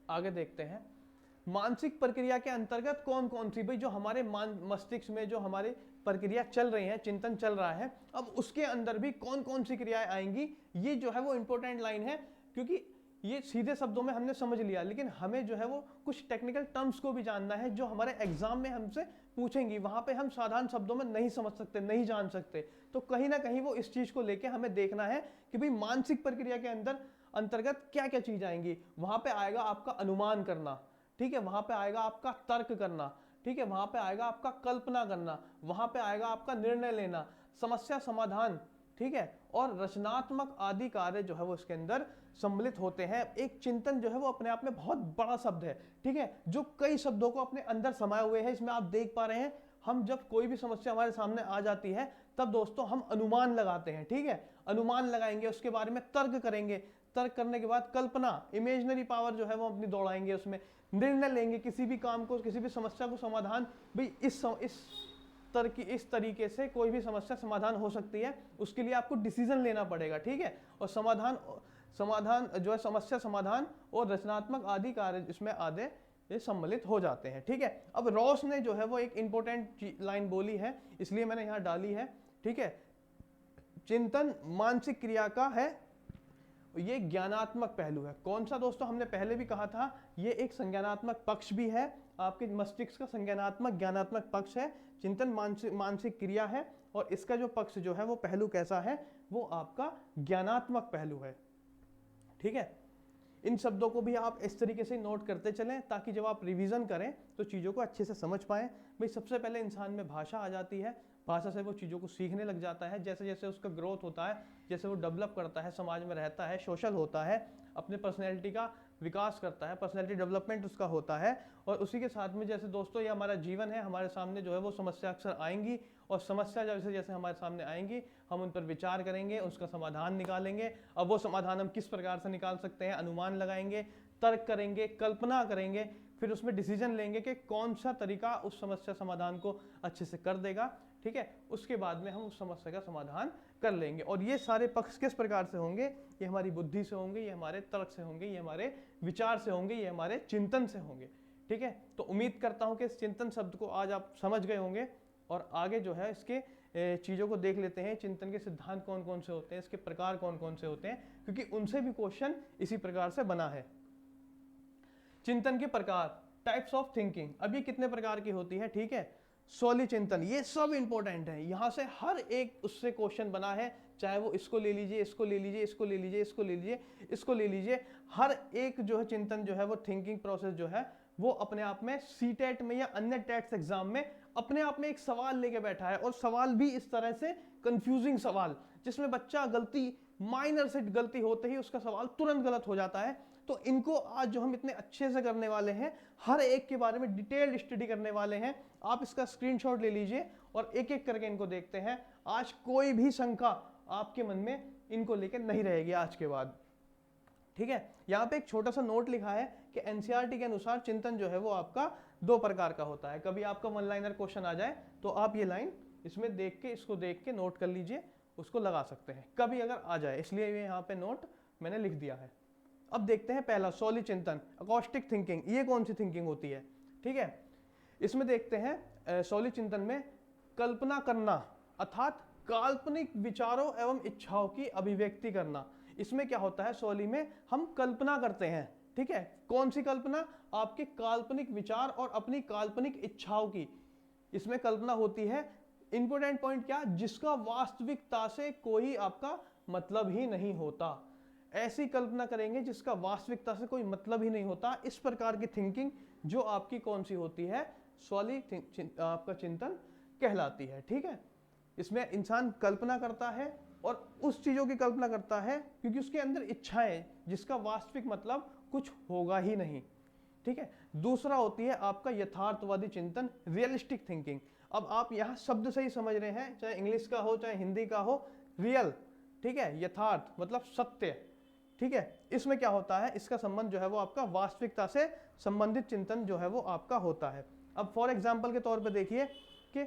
आगे देखते हैं मानसिक प्रक्रिया के अंतर्गत कौन कौन सी, भाई जो हमारे मस्तिष्क में जो हमारी प्रक्रिया चल रही है, चिंतन चल रहा है, अब उसके अंदर भी कौन कौन सी क्रियाएं आएंगी, ये जो है वो इंपॉर्टेंट लाइन है। क्योंकि ये सीधे शब्दों में हमने समझ लिया, लेकिन हमें जो है वो कुछ टेक्निकल टर्म्स को भी जानना है, जो हमारे एग्जाम में हमसे पूछेंगी। वहां पे हम साधारण शब्दों में नहीं समझ सकते, नहीं जान सकते। तो कहीं ना कहीं वो इस चीज को लेके हमें देखना है कि भाई मानसिक प्रक्रिया के अंतर्गत क्या क्या चीज आएंगी। वहां पे आएगा आपका अनुमान करना, ठीक है, वहां पे आएगा आपका तर्क करना, ठीक है, वहां पे आएगा आपका कल्पना करना, वहां पे आएगा आपका निर्णय लेना, समस्या समाधान, ठीक है, और रचनात्मक आदि कार्य जो है वो इसके अंदर सम्मिलित होते हैं। एक चिंतन जो है वो अपने आप में बहुत बड़ा शब्द है, ठीक है, जो कई शब्दों को अपने अंदर समाये हुए है। इसमें आप देख पा रहे हैं, हम जब कोई भी समस्या हमारे सामने आ जाती है तब दोस्तों हम अनुमान लगाते हैं, ठीक है, अनुमान लगाएंगे, उसके बारे में तर्क करेंगे, तर्क करने के बाद कल्पना, इमेजिनरी पावर जो है वो अपनी दौड़ाएंगे, उसमें निर्णय लेंगे, किसी भी काम को, किसी भी समस्या को समाधान, भाई इस तरीके से कोई भी समस्या समाधान हो सकती है, उसके लिए आपको डिसीजन लेना पड़ेगा, ठीक है। और समाधान जो है समस्या समाधान और रचनात्मक आदि कार्य इसमें आधे ये सम्मिलित हो जाते हैं, ठीक है। अब रॉस ने जो है वो एक इंपॉर्टेंट लाइन बोली है, इसलिए मैंने यहाँ डाली है, ठीक है। चिंतन मानसिक क्रिया का है, ये ज्ञानात्मक पहलू है। कौन सा दोस्तों, हमने पहले भी कहा था, ये एक संज्ञानात्मक पक्ष भी है, आपके मस्तिष्क का संज्ञानात्मक ज्ञानात्मक पक्ष है। चिंतन मानसिक क्रिया है, और इसका जो पक्ष जो है वो पहलू कैसा है, वो आपका ज्ञानात्मक पहलू है। ठीक है, इन शब्दों को भी आप इस तरीके से नोट करते चलें ताकि जब आप रिवीजन करें तो चीज़ों को अच्छे से समझ पाएं। भाई सबसे पहले इंसान में भाषा आ जाती है, भाषा से वो चीज़ों को सीखने लग जाता है। जैसे जैसे उसका ग्रोथ होता है, जैसे वो डेवलप करता है, समाज में रहता है, सोशल होता है, अपने पर्सनैलिटी का विकास करता है, पर्सनैलिटी डेवलपमेंट उसका होता है। और उसी के साथ में जैसे दोस्तों ये हमारा जीवन है, हमारे सामने जो है वो समस्या अक्सर आएंगी, और समस्या जैसे जैसे हमारे सामने आएंगी हम उन पर विचार करेंगे, उसका समाधान निकालेंगे। अब वो समाधान हम किस प्रकार से निकाल सकते हैं, अनुमान लगाएंगे, तर्क करेंगे, कल्पना करेंगे, फिर उसमें डिसीजन लेंगे कि कौन सा तरीका उस समस्या समाधान को अच्छे से कर देगा। ठीक है, उसके बाद में हम उस समस्या का समाधान कर लेंगे। और ये सारे पक्ष किस प्रकार से होंगे, ये हमारी बुद्धि से होंगे, ये हमारे तर्क से होंगे, ये हमारे विचार से होंगे, ये हमारे चिंतन से होंगे। ठीक है, तो उम्मीद करता हूं कि इस चिंतन शब्द को आज आप समझ गए होंगे, और आगे जो है इसके चीज़ों को देख लेते हैं। चिंतन के सिद्धांत कौन कौन से होते हैं, इसके प्रकार कौन कौन से होते हैं, क्योंकि उनसे भी क्वेश्चन इसी प्रकार से बना है। चिंतन के प्रकार, टाइप्स ऑफ थिंकिंग। अब ये कितने प्रकार की होती है, ठीक है, सोली चिंतन, ये सब इंपॉर्टेंट है। यहाँ से हर एक उससे क्वेश्चन बना है, चाहे वो इसको ले लीजिए, इसको ले लीजिए, इसको ले लीजिए, इसको ले लीजिए, इसको ले लीजिए, हर एक जो है चिंतन जो है वो थिंकिंग प्रोसेस जो है वो अपने आप में सीटेट में या अन्य टेट्स एग्जाम में अपने आप में एक सवाल लेके बैठा है। और सवाल भी इस तरह से कंफ्यूजिंग सवाल, जिसमें बच्चा गलती, माइनर से गलती होते ही उसका सवाल तुरंत गलत हो जाता है। तो इनको आज जो हम इतने अच्छे से करने वाले हैं, हर एक के बारे में डिटेल्ड स्टडी करने वाले हैं। आप इसका स्क्रीनशॉट ले लीजिए और एक एक करके इनको देखते हैं। आज कोई भी शंका आपके मन में इनको लेकर नहीं रहेगी आज के बाद। ठीक है, यहाँ पे एक छोटा सा नोट लिखा है कि एनसीईआरटी के अनुसार चिंतन जो है वो आपका 2 प्रकार का होता है। कभी आपका वन लाइनर क्वेश्चन आ जाए तो आप ये लाइन इसमें देख के, इसको देख के नोट कर लीजिए, उसको लगा सकते हैं कभी अगर आ जाए, इसलिए ये यहाँ पे नोट मैंने लिख दिया है। अब देखते हैं पहला, सोली चिंतन, अकॉस्टिक थिंकिंग। ये कौन सी थिंकिंग होती है, ठीक है, इसमें देखते हैं सोली चिंतन में कल्पना करना अर्थात काल्पनिक विचारों एवं इच्छाओं की अभिव्यक्ति करना। इसमें क्या होता है, सोली में हम कल्पना करते हैं। ठीक है, कौन सी कल्पना, आपके काल्पनिक विचार और अपनी काल्पनिक इच्छाओं की, इसमें कल्पना होती है। इंपोर्टेंट पॉइंट क्या, जिसका वास्तविकता से कोई आपका मतलब ही नहीं होता। ऐसी कल्पना करेंगे जिसका वास्तविकता से कोई मतलब ही नहीं होता। इस प्रकार की थिंकिंग जो आपकी कौन सी होती है, सोली आपका चिंतन कहलाती है। ठीक है, इसमें इंसान कल्पना करता है और उस चीजों की कल्पना करता है क्योंकि उसके अंदर इच्छाएं, जिसका वास्तविक मतलब कुछ होगा ही नहीं। ठीक है, दूसरा होती है आपका यथार्थवादी चिंतन, रियलिस्टिक थिंकिंग। अब आप यहाँ शब्द से ही समझ रहे हैं, चाहे इंग्लिश का हो चाहे हिंदी का हो, रियल, ठीक है, यथार्थ मतलब सत्य। ठीक है, इसमें क्या होता है, इसका संबंध जो है वो आपका वास्तविकता से संबंधित चिंतन जो है वो आपका होता है। अब फॉर एग्जाम्पल के तौर पे देखिए कि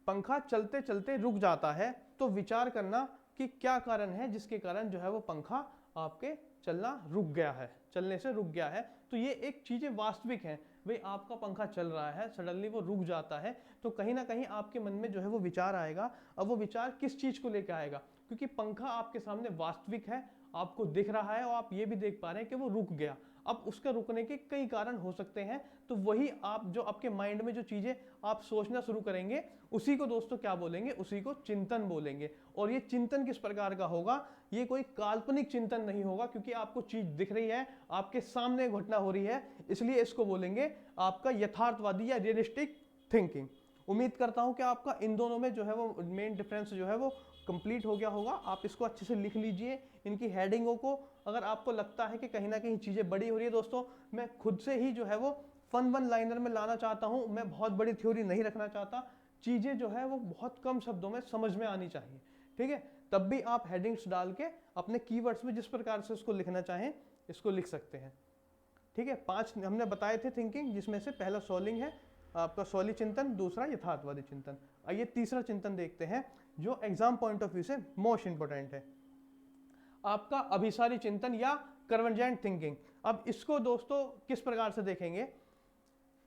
पंखा चलते चलते रुक जाता है, तो विचार करना कि क्या कारण है जिसके कारण जो है वो पंखा आपके चलना रुक गया है, चलने से रुक गया है। तो ये एक चीजें वास्तविक हैं। भाई आपका पंखा चल रहा है, सडनली वो रुक जाता है, तो कहीं ना कहीं आपके मन में जो है वो विचार आएगा। अब वो विचार किस चीज को लेकर आएगा, क्योंकि पंखा आपके सामने वास्तविक है, आपको दिख रहा है और आप ये भी देख पा रहे हैं कि वो रुक गया। अब उसका रुकने के कई कारण हो सकते हैं, तो वही आप जो आपके माइंड में जो चीजें आप सोचना शुरू करेंगे, उसी को दोस्तों क्या बोलेंगे, उसी को चिंतन बोलेंगे। और ये चिंतन किस प्रकार का होगा, ये कोई काल्पनिक चिंतन नहीं होगा, क्योंकि आपको चीज दिख रही है, आपके सामने घटना हो रही है, इसलिए इसको बोलेंगे आपका यथार्थवादी या रियलिस्टिक थिंकिंग। उम्मीद करता हूं कि आपका इन दोनों में जो है वो मेन डिफरेंस जो है वो कंप्लीट हो गया होगा। आप इसको अच्छे से लिख लीजिए, इनकी हेडिंगों को। अगर आपको लगता है कि कहीं ना कहीं चीज़ें बड़ी हो रही है, दोस्तों मैं खुद से ही जो है वो फन वन लाइनर में लाना चाहता हूं, मैं बहुत बड़ी थ्योरी नहीं रखना चाहता। चीज़ें जो है वो बहुत कम शब्दों में समझ में आनी चाहिए। ठीक है, तब भी आप हेडिंग्स डाल के अपने कीवर्ड्स में जिस प्रकार से उसको लिखना चाहें इसको लिख सकते हैं। ठीक है, 5 हमने बताए थे थिंकिंग, जिसमें से पहला सोलिंग है आपका सोली चिंतन, दूसरा यथार्थवादी चिंतन। आइए तीसरा चिंतन देखते हैं जो एग्जाम पॉइंट ऑफ व्यू से मोस्ट इंपोर्टेंट है, आपका अभिसारी चिंतन या कन्वर्जेंट थिंकिंग। अब इसको दोस्तों किस प्रकार से देखेंगे,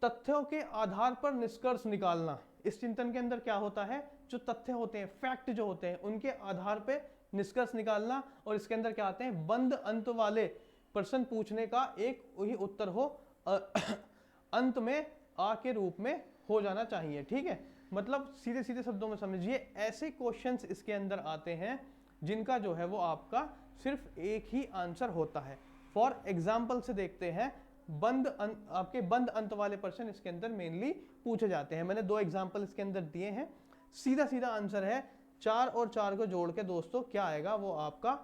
तथ्यों के आधार पर निष्कर्ष निकालना, इस चिंतन के अंदर क्या होता है, जो तथ्य होते हैं, फैक्ट जो होते हैं, उनके आधार पे निष्कर्ष निकालना, और इसके अंदर क्या आते हैं, बंद अंत वाले प्रश्न पूछने का एक वही उत्तर हो अंत में आ के रूप में हो जाना चाहिए। ठीक है, मतलब सीधे सीधे शब्दों में समझिए, ऐसे क्वेश्चंस इसके अंदर आते हैं जिनका जो है वो आपका सिर्फ एक ही आंसर होता है। फॉर एग्जाम्पल से देखते हैं, आपके बंद अंत वाले प्रश्न इसके अंदर मेनली पूछे जाते हैं। मैंने 2 एग्जाम्पल इसके अंदर दिए हैं। सीधा सीधा आंसर है 4 और 4 को जोड़ के दोस्तों क्या आएगा, वो आपका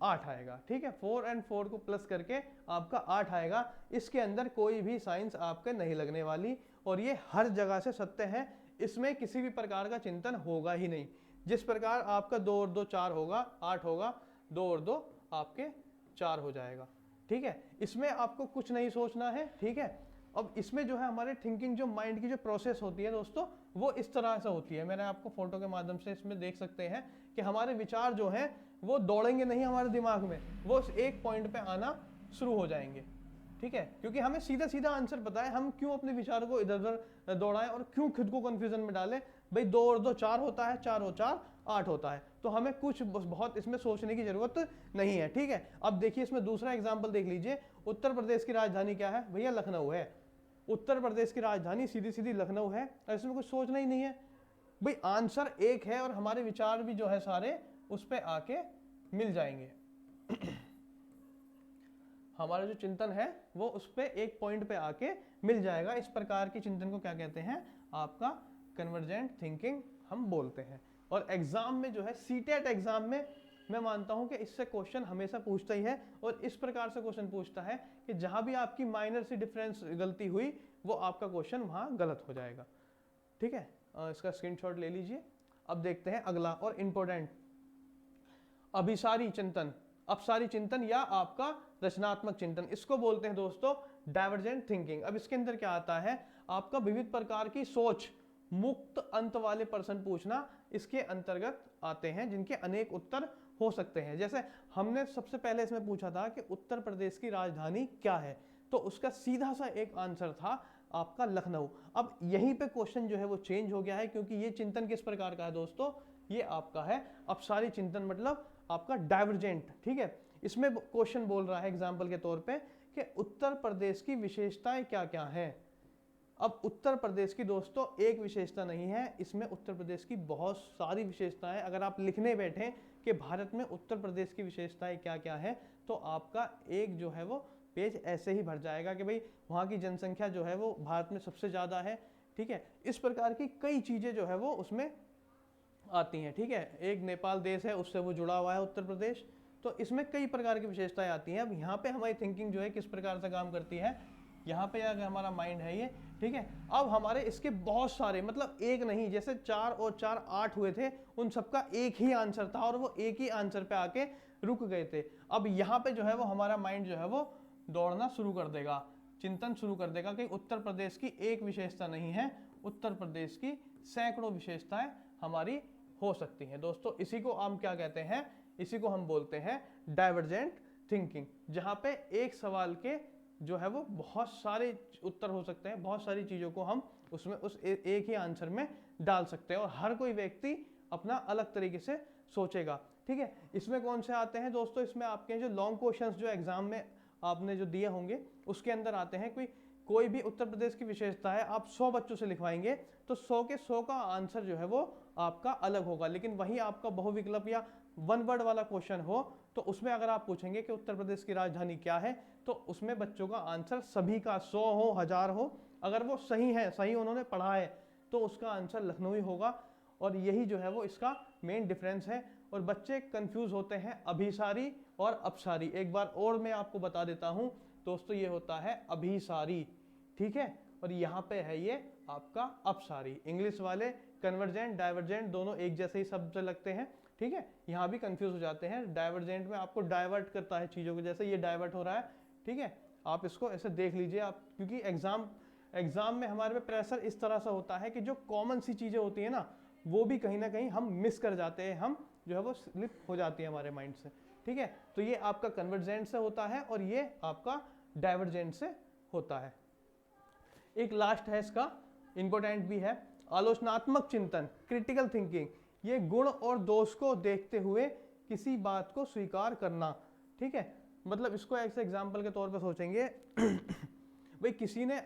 8 आएगा। ठीक है, 4 और 4 को प्लस करके आपका 8 आएगा। इसके अंदर कोई भी साइंस आपके नहीं लगने वाली, और ये हर जगह से सत्य है। इसमें किसी भी प्रकार का चिंतन होगा ही नहीं। जिस प्रकार आपका 2 और 2 4 होगा, 8 होगा, 2 और 2 आपके 4 हो जाएगा। ठीक है, इसमें आपको कुछ नहीं सोचना है। ठीक है, अब इसमें जो है हमारे थिंकिंग, जो माइंड की जो प्रोसेस होती है दोस्तों, वो इस तरह से होती है। मैंने आपको फोटो के माध्यम से इसमें देख सकते हैं कि हमारे विचार जो हैं वो दौड़ेंगे नहीं हमारे दिमाग में, वो एक पॉइंट पे आना शुरू हो जाएंगे। ठीक है, क्योंकि हमें सीधा सीधा आंसर पता है, हम क्यों अपने विचार को इधर उधर दौड़ाएं और क्यों खुद को कंफ्यूजन में डालें। भाई 2 और 2 4 होता है, 4 और 4 8 होता है, तो हमें कुछ बहुत इसमें सोचने की जरूरत नहीं है। ठीक है, अब देखिए इसमें दूसरा एग्जाम्पल देख लीजिए। उत्तर प्रदेश की राजधानी क्या है, भैया लखनऊ है। उत्तर प्रदेश की राजधानी सीधी सीधी लखनऊ है, इसमें कुछ सोचना ही नहीं है। भाई आंसर एक है और हमारे विचार भी जो है सारे उस पर आके मिल जाएंगे। हमारा जो चिंतन है वो उस पे एक पॉइंट पे आके मिल जाएगा। इस प्रकार के चिंतन को क्या कहते हैं, आपका कन्वर्जेंट थिंकिंग हम बोलते हैं। और एग्जाम में जो है, सीटेट एग्जाम में मैं मानता हूं कि इससे क्वेश्चन हमेशा पूछता ही है, और इस प्रकार से क्वेश्चन पूछता है कि जहां भी आपकी माइनर सी डिफरेंस गलती हुई, वो आपका क्वेश्चन वहां गलत हो जाएगा। ठीक है, इसका स्क्रीनशॉट ले लीजिए। अब देखते हैं अगला और इंपॉर्टेंट, अभिसारी चिंतन, अपसारी चिंतन या आपका रचनात्मक चिंतन, इसको बोलते हैं दोस्तों डाइवर्जेंट थिंकिंग। अब इसके अंदर क्या आता है, आपका विविध प्रकार की सोच, मुक्त अंत वाले प्रश्न पूछना इसके अंतर्गत आते हैं, जिनके अनेक उत्तर हो सकते हैं। जैसे हमने सबसे पहले इसमें पूछा था कि उत्तर प्रदेश की राजधानी क्या है, तो उसका सीधा सा एक आंसर था आपका लखनऊ। अब यहीं पे क्वेश्चन जो है वो चेंज हो गया है, क्योंकि ये चिंतन किस प्रकार का है दोस्तों, ये आपका है अपसारी चिंतन, मतलब आपका डाइवर्जेंट। ठीक है, इसमें क्वेश्चन बोल रहा है एग्जाम्पल के तौर पे कि उत्तर प्रदेश की विशेषताएं क्या क्या हैं। अब उत्तर प्रदेश की दोस्तों एक विशेषता नहीं है, इसमें उत्तर प्रदेश की बहुत सारी विशेषताएं। अगर आप लिखने बैठे कि भारत में उत्तर प्रदेश की विशेषताएं क्या क्या है, तो आपका एक जो है वो पेज ऐसे ही भर जाएगा कि भाई वहाँ की जनसंख्या जो है वो भारत में सबसे ज़्यादा है। ठीक है, इस प्रकार की कई चीज़ें जो है वो उसमें आती हैं। ठीक है, एक नेपाल देश है, उससे वो जुड़ा हुआ है उत्तर प्रदेश, तो इसमें कई प्रकार की विशेषताएं आती हैं। अब यहाँ पे हमारी थिंकिंग जो है किस प्रकार से काम करती है, यहाँ पे अगर हमारा माइंड है ये, ठीक है, अब हमारे इसके बहुत सारे, मतलब एक नहीं, जैसे 4 और 4 8 हुए थे, उन सबका एक ही आंसर था और वो एक ही आंसर पे आके रुक गए थे। अब यहाँ पे जो है वो हमारा माइंड जो है वो दौड़ना शुरू कर देगा, चिंतन शुरू कर देगा कि उत्तर प्रदेश की एक विशेषता नहीं है, उत्तर प्रदेश की सैकड़ों विशेषताएं हमारी हो सकती हैं। दोस्तों इसी को हम क्या कहते हैं, इसी को हम बोलते हैं डाइवर्जेंट थिंकिंग, जहां पे एक सवाल के जो है वो बहुत सारे उत्तर हो सकते हैं, बहुत सारी चीजों को हम उसमें उस एक ही आंसर में डाल सकते हैं, और हर कोई व्यक्ति अपना अलग तरीके से सोचेगा। ठीक है, इसमें कौन से आते हैं दोस्तों, इसमें आपके जो लॉन्ग क्वेश्चंस जो एग्जाम में आपने जो दिए होंगे उसके अंदर आते हैं। कोई भी उत्तर प्रदेश की विशेषता है, आप 100 बच्चों से लिखवाएंगे तो 100 के 100 का आंसर जो है वो आपका अलग होगा। लेकिन वही आपका बहुविकल्प या वन वर्ड वाला क्वेश्चन हो, तो उसमें अगर आप पूछेंगे कि उत्तर प्रदेश की राजधानी क्या है, तो उसमें बच्चों का आंसर सभी का 100 हो 1000 हो, अगर वो सही है, सही उन्होंने पढ़ा है, तो उसका आंसर लखनऊ ही होगा। और यही जो है वो इसका मेन डिफरेंस है। और बच्चे कंफ्यूज होते हैं अभिसारी और अपसारी। एक बार और मैं आपको बता देता हूं दोस्तों, ये होता है अभिसारी, ठीक है, और यहाँ पे है ये आपका अपसारी। इंग्लिश वाले कन्वर्जेंट डाइवर्जेंट दोनों एक जैसे ही शब्द लगते हैं। ठीक है, यहाँ भी कंफ्यूज हो जाते हैं। डाइवर्जेंट में आपको डाइवर्ट करता है चीजों को, जैसे ये डाइवर्ट हो रहा है। ठीक है, आप इसको ऐसे देख लीजिए आप, क्योंकि एग्जाम में हमारे पे प्रेशर इस तरह से होता है कि जो कॉमन सी चीजें होती है ना, वो भी कहीं ना कहीं हम मिस कर जाते हैं, हम जो है वो स्लिप हो जाती है हमारे माइंड से। ठीक है, तो ये आपका कन्वर्जेंट से होता है और ये आपका डाइवर्जेंट से होता है। एक लास्ट है इसका, इंपॉर्टेंट भी है, आलोचनात्मक चिंतन, क्रिटिकल थिंकिंग, ये गुण और दोष को देखते हुए किसी बात को स्वीकार करना। ठीक है, मतलब इसको ऐसे एग्जाम्पल के तौर पर सोचेंगे भाई किसी ने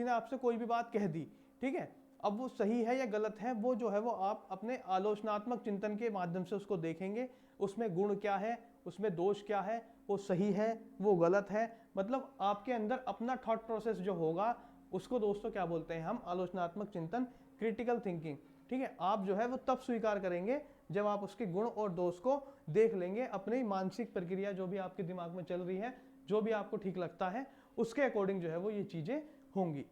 आपसे कोई भी बात कह दी, ठीक है, अब वो सही है या गलत है, वो जो है वो आप अपने आलोचनात्मक चिंतन के माध्यम से उसको देखेंगे, उसमें गुण क्या है, उसमें दोष क्या है, वो सही है, वो गलत है, मतलब आपके अंदर अपना थॉट प्रोसेस जो होगा उसको दोस्तों क्या बोलते हैं हम, आलोचनात्मक चिंतन, क्रिटिकल थिंकिंग। ठीक है, आप जो है वो तब स्वीकार करेंगे जब आप उसके गुण और दोष को देख लेंगे, अपनी मानसिक प्रक्रिया जो भी आपके दिमाग में चल रही है, जो भी आपको ठीक लगता है उसके अकॉर्डिंग जो है वो ये चीजें होंगी।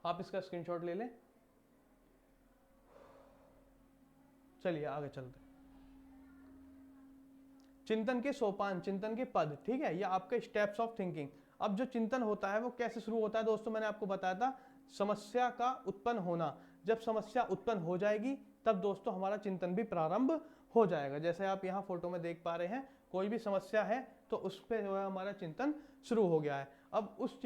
आप इसका स्क्रीनशॉट ले लें। चलिए आगे चलते। चिंतन के सोपान, चिंतन के पद, ठीक है, ये आपके स्टेप्स ऑफ थिंकिंग। अब जो चिंतन होता है वो कैसे शुरू होता है दोस्तों, मैंने आपको बताया था समस्या का उत्पन्न होना। जब समस्या उत्पन्न हो जाएगी तब दोस्तों हमारा चिंतन भी प्रारंभ हो जाएगा। जैसे आप यहाँ फोटो में देख पा रहे हैं, कोई भी समस्या है तो उस पर जो है हमारा चिंतन शुरू हो गया है। अब उस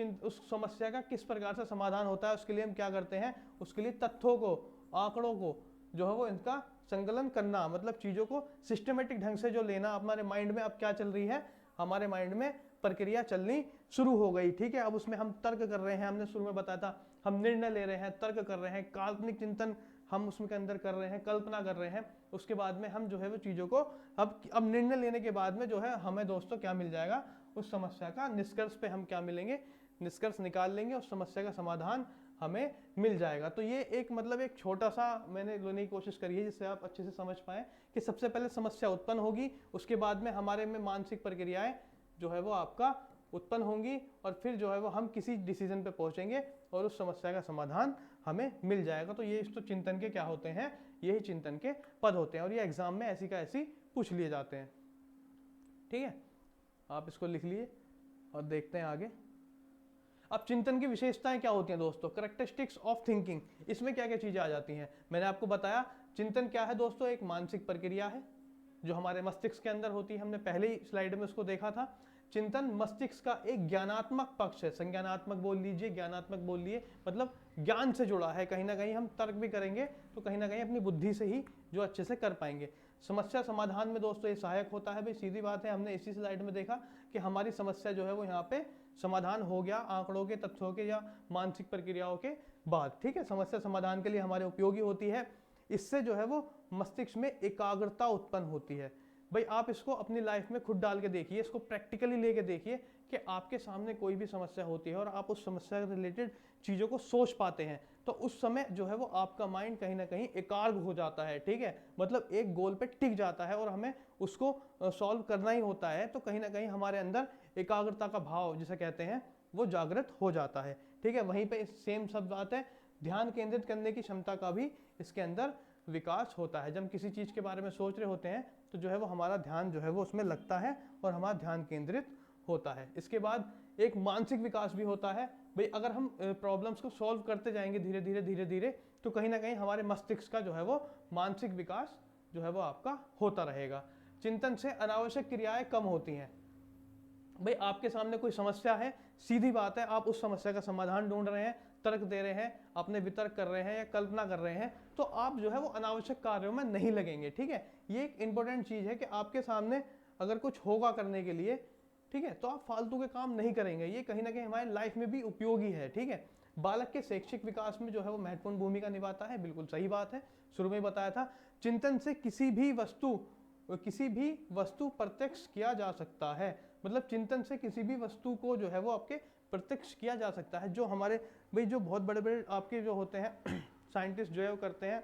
समस्या का किस प्रकार से समाधान होता है उसके लिए हम क्या करते हैं, उसके लिए तथ्यों को, आंकड़ों को जो है वो इनका संकलन करना, मतलब चीजों को सिस्टमेटिक ढंग से जो लेना। हमारे माइंड में अब क्या चल रही है, हमारे माइंड में प्रक्रिया चलनी शुरू हो गई। ठीक है, अब उसमें हम तर्क कर रहे हैं, हमने शुरू में बताया था, हम निर्णय ले रहे हैं, तर्क कर रहे हैं, काल्पनिक चिंतन हम उसमें के अंदर कर रहे हैं, कल्पना कर रहे हैं। उसके बाद में हम जो है वो चीजों को अब निर्णय लेने के बाद में जो है हमें दोस्तों क्या मिल जाएगा, उस समस्या का निष्कर्ष पे हम क्या मिलेंगे, निष्कर्ष निकाल लेंगे, उस समस्या का समाधान हमें मिल जाएगा। तो ये एक मतलब एक छोटा सा मैंने लेने की कोशिश करी है जिससे आप अच्छे से समझ पाए कि सबसे पहले समस्या उत्पन्न होगी, उसके बाद में हमारे में मानसिक प्रक्रियाएं जो है वो आपका उत्पन्न होंगी, और फिर जो है वो हम किसी डिसीजन पे पहुंचेंगे और उस समस्या का समाधान हमें मिल जाएगा। तो ये तो चिंतन के क्या होते हैं, यही चिंतन के पद होते हैं, और ये एग्जाम में ऐसी का ऐसी पूछ लिए जाते हैं। ठीक है, आप इसको लिख लिए और देखते हैं आगे। अब चिंतन की विशेषताएं क्या होती हैं दोस्तों, कैरेक्टरिस्टिक्स ऑफ थिंकिंग, इसमें क्या क्या चीजें आ जाती हैं। मैंने आपको बताया चिंतन क्या है दोस्तों, एक मानसिक प्रक्रिया है जो हमारे मस्तिष्क के अंदर होती है, हमने पहले ही स्लाइड में उसको देखा था। चिंतन मस्तिष्क का एक ज्ञानात्मक पक्ष है, संज्ञानात्मक बोल लीजिए, ज्ञानात्मक बोल लिए, मतलब ज्ञान से जुड़ा है। कहीं ना कहीं हम तर्क भी करेंगे तो कहीं ना कहीं अपनी बुद्धि से ही जो अच्छे से कर पाएंगे। समस्या समाधान में दोस्तों ये सहायक होता है। भाई सीधी बात है, हमने इसी स्लाइड में देखा कि हमारी समस्या जो है वो यहाँ पे समाधान हो गया आंकड़ों के, तथ्यों के या मानसिक प्रक्रियाओं के बाद। ठीक है, समस्या समाधान के लिए हमारे उपयोगी होती है। इससे जो है वो मस्तिष्क में एकाग्रता उत्पन्न होती है। भाई आप इसको अपनी लाइफ में खुद डाल के देखिए, इसको प्रैक्टिकली लेके देखिए कि आपके सामने कोई भी समस्या होती है और आप उस समस्या से रिलेटेड चीज़ों को सोच पाते हैं, तो उस समय जो है वो आपका माइंड कहीं ना कहीं एकाग्र हो जाता है। ठीक है, मतलब एक गोल पे टिक जाता है और हमें उसको सॉल्व करना ही होता है, तो कहीं ना कहीं हमारे अंदर एकाग्रता का भाव जिसे कहते हैं वो जागृत हो जाता है। ठीक है, वहीं पे सेम सब बात है, ध्यान केंद्रित करने की क्षमता का भी इसके अंदर विकास होता है। जब हम किसी चीज़ के बारे में सोच रहे होते हैं तो जो है वो हमारा ध्यान जो है वो उसमें लगता है और हमारा ध्यान केंद्रित होता है। इसके बाद एक मानसिक विकास भी होता है। भाई अगर हम प्रॉब्लम्स को सॉल्व करते जाएंगे धीरे धीरे धीरे धीरे, तो कहीं ना कहीं हमारे मस्तिष्क का जो है वो मानसिक विकास जो है वो आपका होता रहेगा। चिंतन से अनावश्यक क्रियाएं कम होती हैं। भाई आपके सामने कोई समस्या है, सीधी बात है, आप उस समस्या का समाधान ढूंढ रहे हैं, तर्क दे रहे हैं, अपने वितर्क कर रहे हैं या कल्पना कर रहे हैं, तो आप जो है वो अनावश्यक कार्यों में नहीं लगेंगे। ठीक है, ये एक इंपॉर्टेंट चीज है कि आपके सामने अगर कुछ होगा करने के लिए, ठीक है, तो आप फालतू के काम नहीं करेंगे। ये कहीं ना कहीं हमारी लाइफ में भी उपयोगी है। ठीक है, बालक के शैक्षिक विकास में जो है वो महत्वपूर्ण भूमिका निभाता है, बिल्कुल सही बात है, शुरू में बताया था। चिंतन से किसी भी वस्तु प्रत्यक्ष किया जा सकता है, मतलब चिंतन से किसी भी वस्तु को जो है वो आपके प्रत्यक्ष किया जा सकता है। जो हमारे भाई जो बहुत बड़े बड़े आपके जो होते हैं साइंटिस्ट जो है वो करते हैं,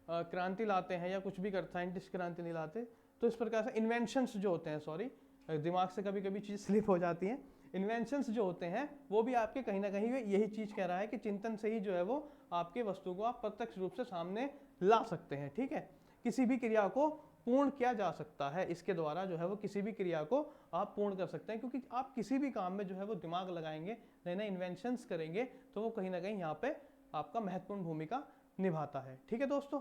क्रांति लाते हैं या कुछ भी करते, साइंटिस्ट क्रांति नहीं लाते, तो इस प्रकार से इन्वेंशंस जो होते हैं, सॉरी दिमाग से कभी कभी चीज़ स्लिप हो जाती है, इन्वेंशंस जो होते हैं वो भी आपके कहीं ना कहीं यही चीज़ कह रहा है कि चिंतन से ही जो है वो आपके वस्तु को आप प्रत्यक्ष रूप से सामने ला सकते हैं। ठीक है, किसी भी क्रिया को पूर्ण किया जा सकता है, इसके द्वारा जो है वो किसी भी क्रिया को आप पूर्ण कर सकते हैं, क्योंकि आप किसी भी काम में जो है वो दिमाग लगाएंगे, नए नए इन्वेंशंस करेंगे, तो वो कहीं ना कहीं यहाँ पे आपका महत्वपूर्ण भूमिका निभाता है। ठीक है दोस्तों,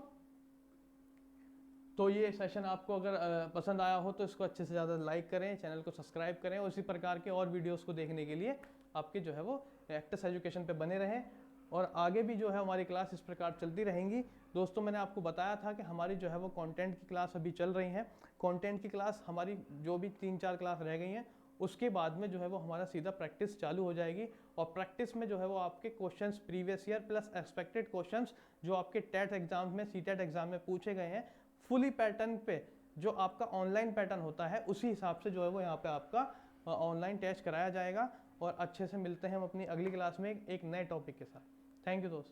तो ये सेशन आपको अगर पसंद आया हो तो इसको अच्छे से ज़्यादा लाइक करें, चैनल को सब्सक्राइब करें, और इसी प्रकार के और वीडियोस को देखने के लिए आपके जो है वो एक्टिस एजुकेशन पे बने रहें। और आगे भी जो है हमारी क्लास इस प्रकार चलती रहेंगी। दोस्तों मैंने आपको बताया था कि हमारी जो है वो कंटेंट की क्लास अभी चल रही है। कंटेंट की क्लास हमारी जो भी 3-4 क्लास रह गई हैं, उसके बाद में जो है वो हमारा सीधा प्रैक्टिस चालू हो जाएगी। और प्रैक्टिस में जो है वो आपके questions previous year plus expected questions जो आपके टेट एग्जाम में, सीटेट एग्जाम में पूछे गए हैं, फुली पैटर्न पे जो आपका ऑनलाइन पैटर्न होता है उसी हिसाब से जो है वो यहाँ पे आपका ऑनलाइन टेस्ट कराया जाएगा। और अच्छे से मिलते हैं हम अपनी अगली क्लास में एक नए टॉपिक के साथ। थैंक यू दोस्त।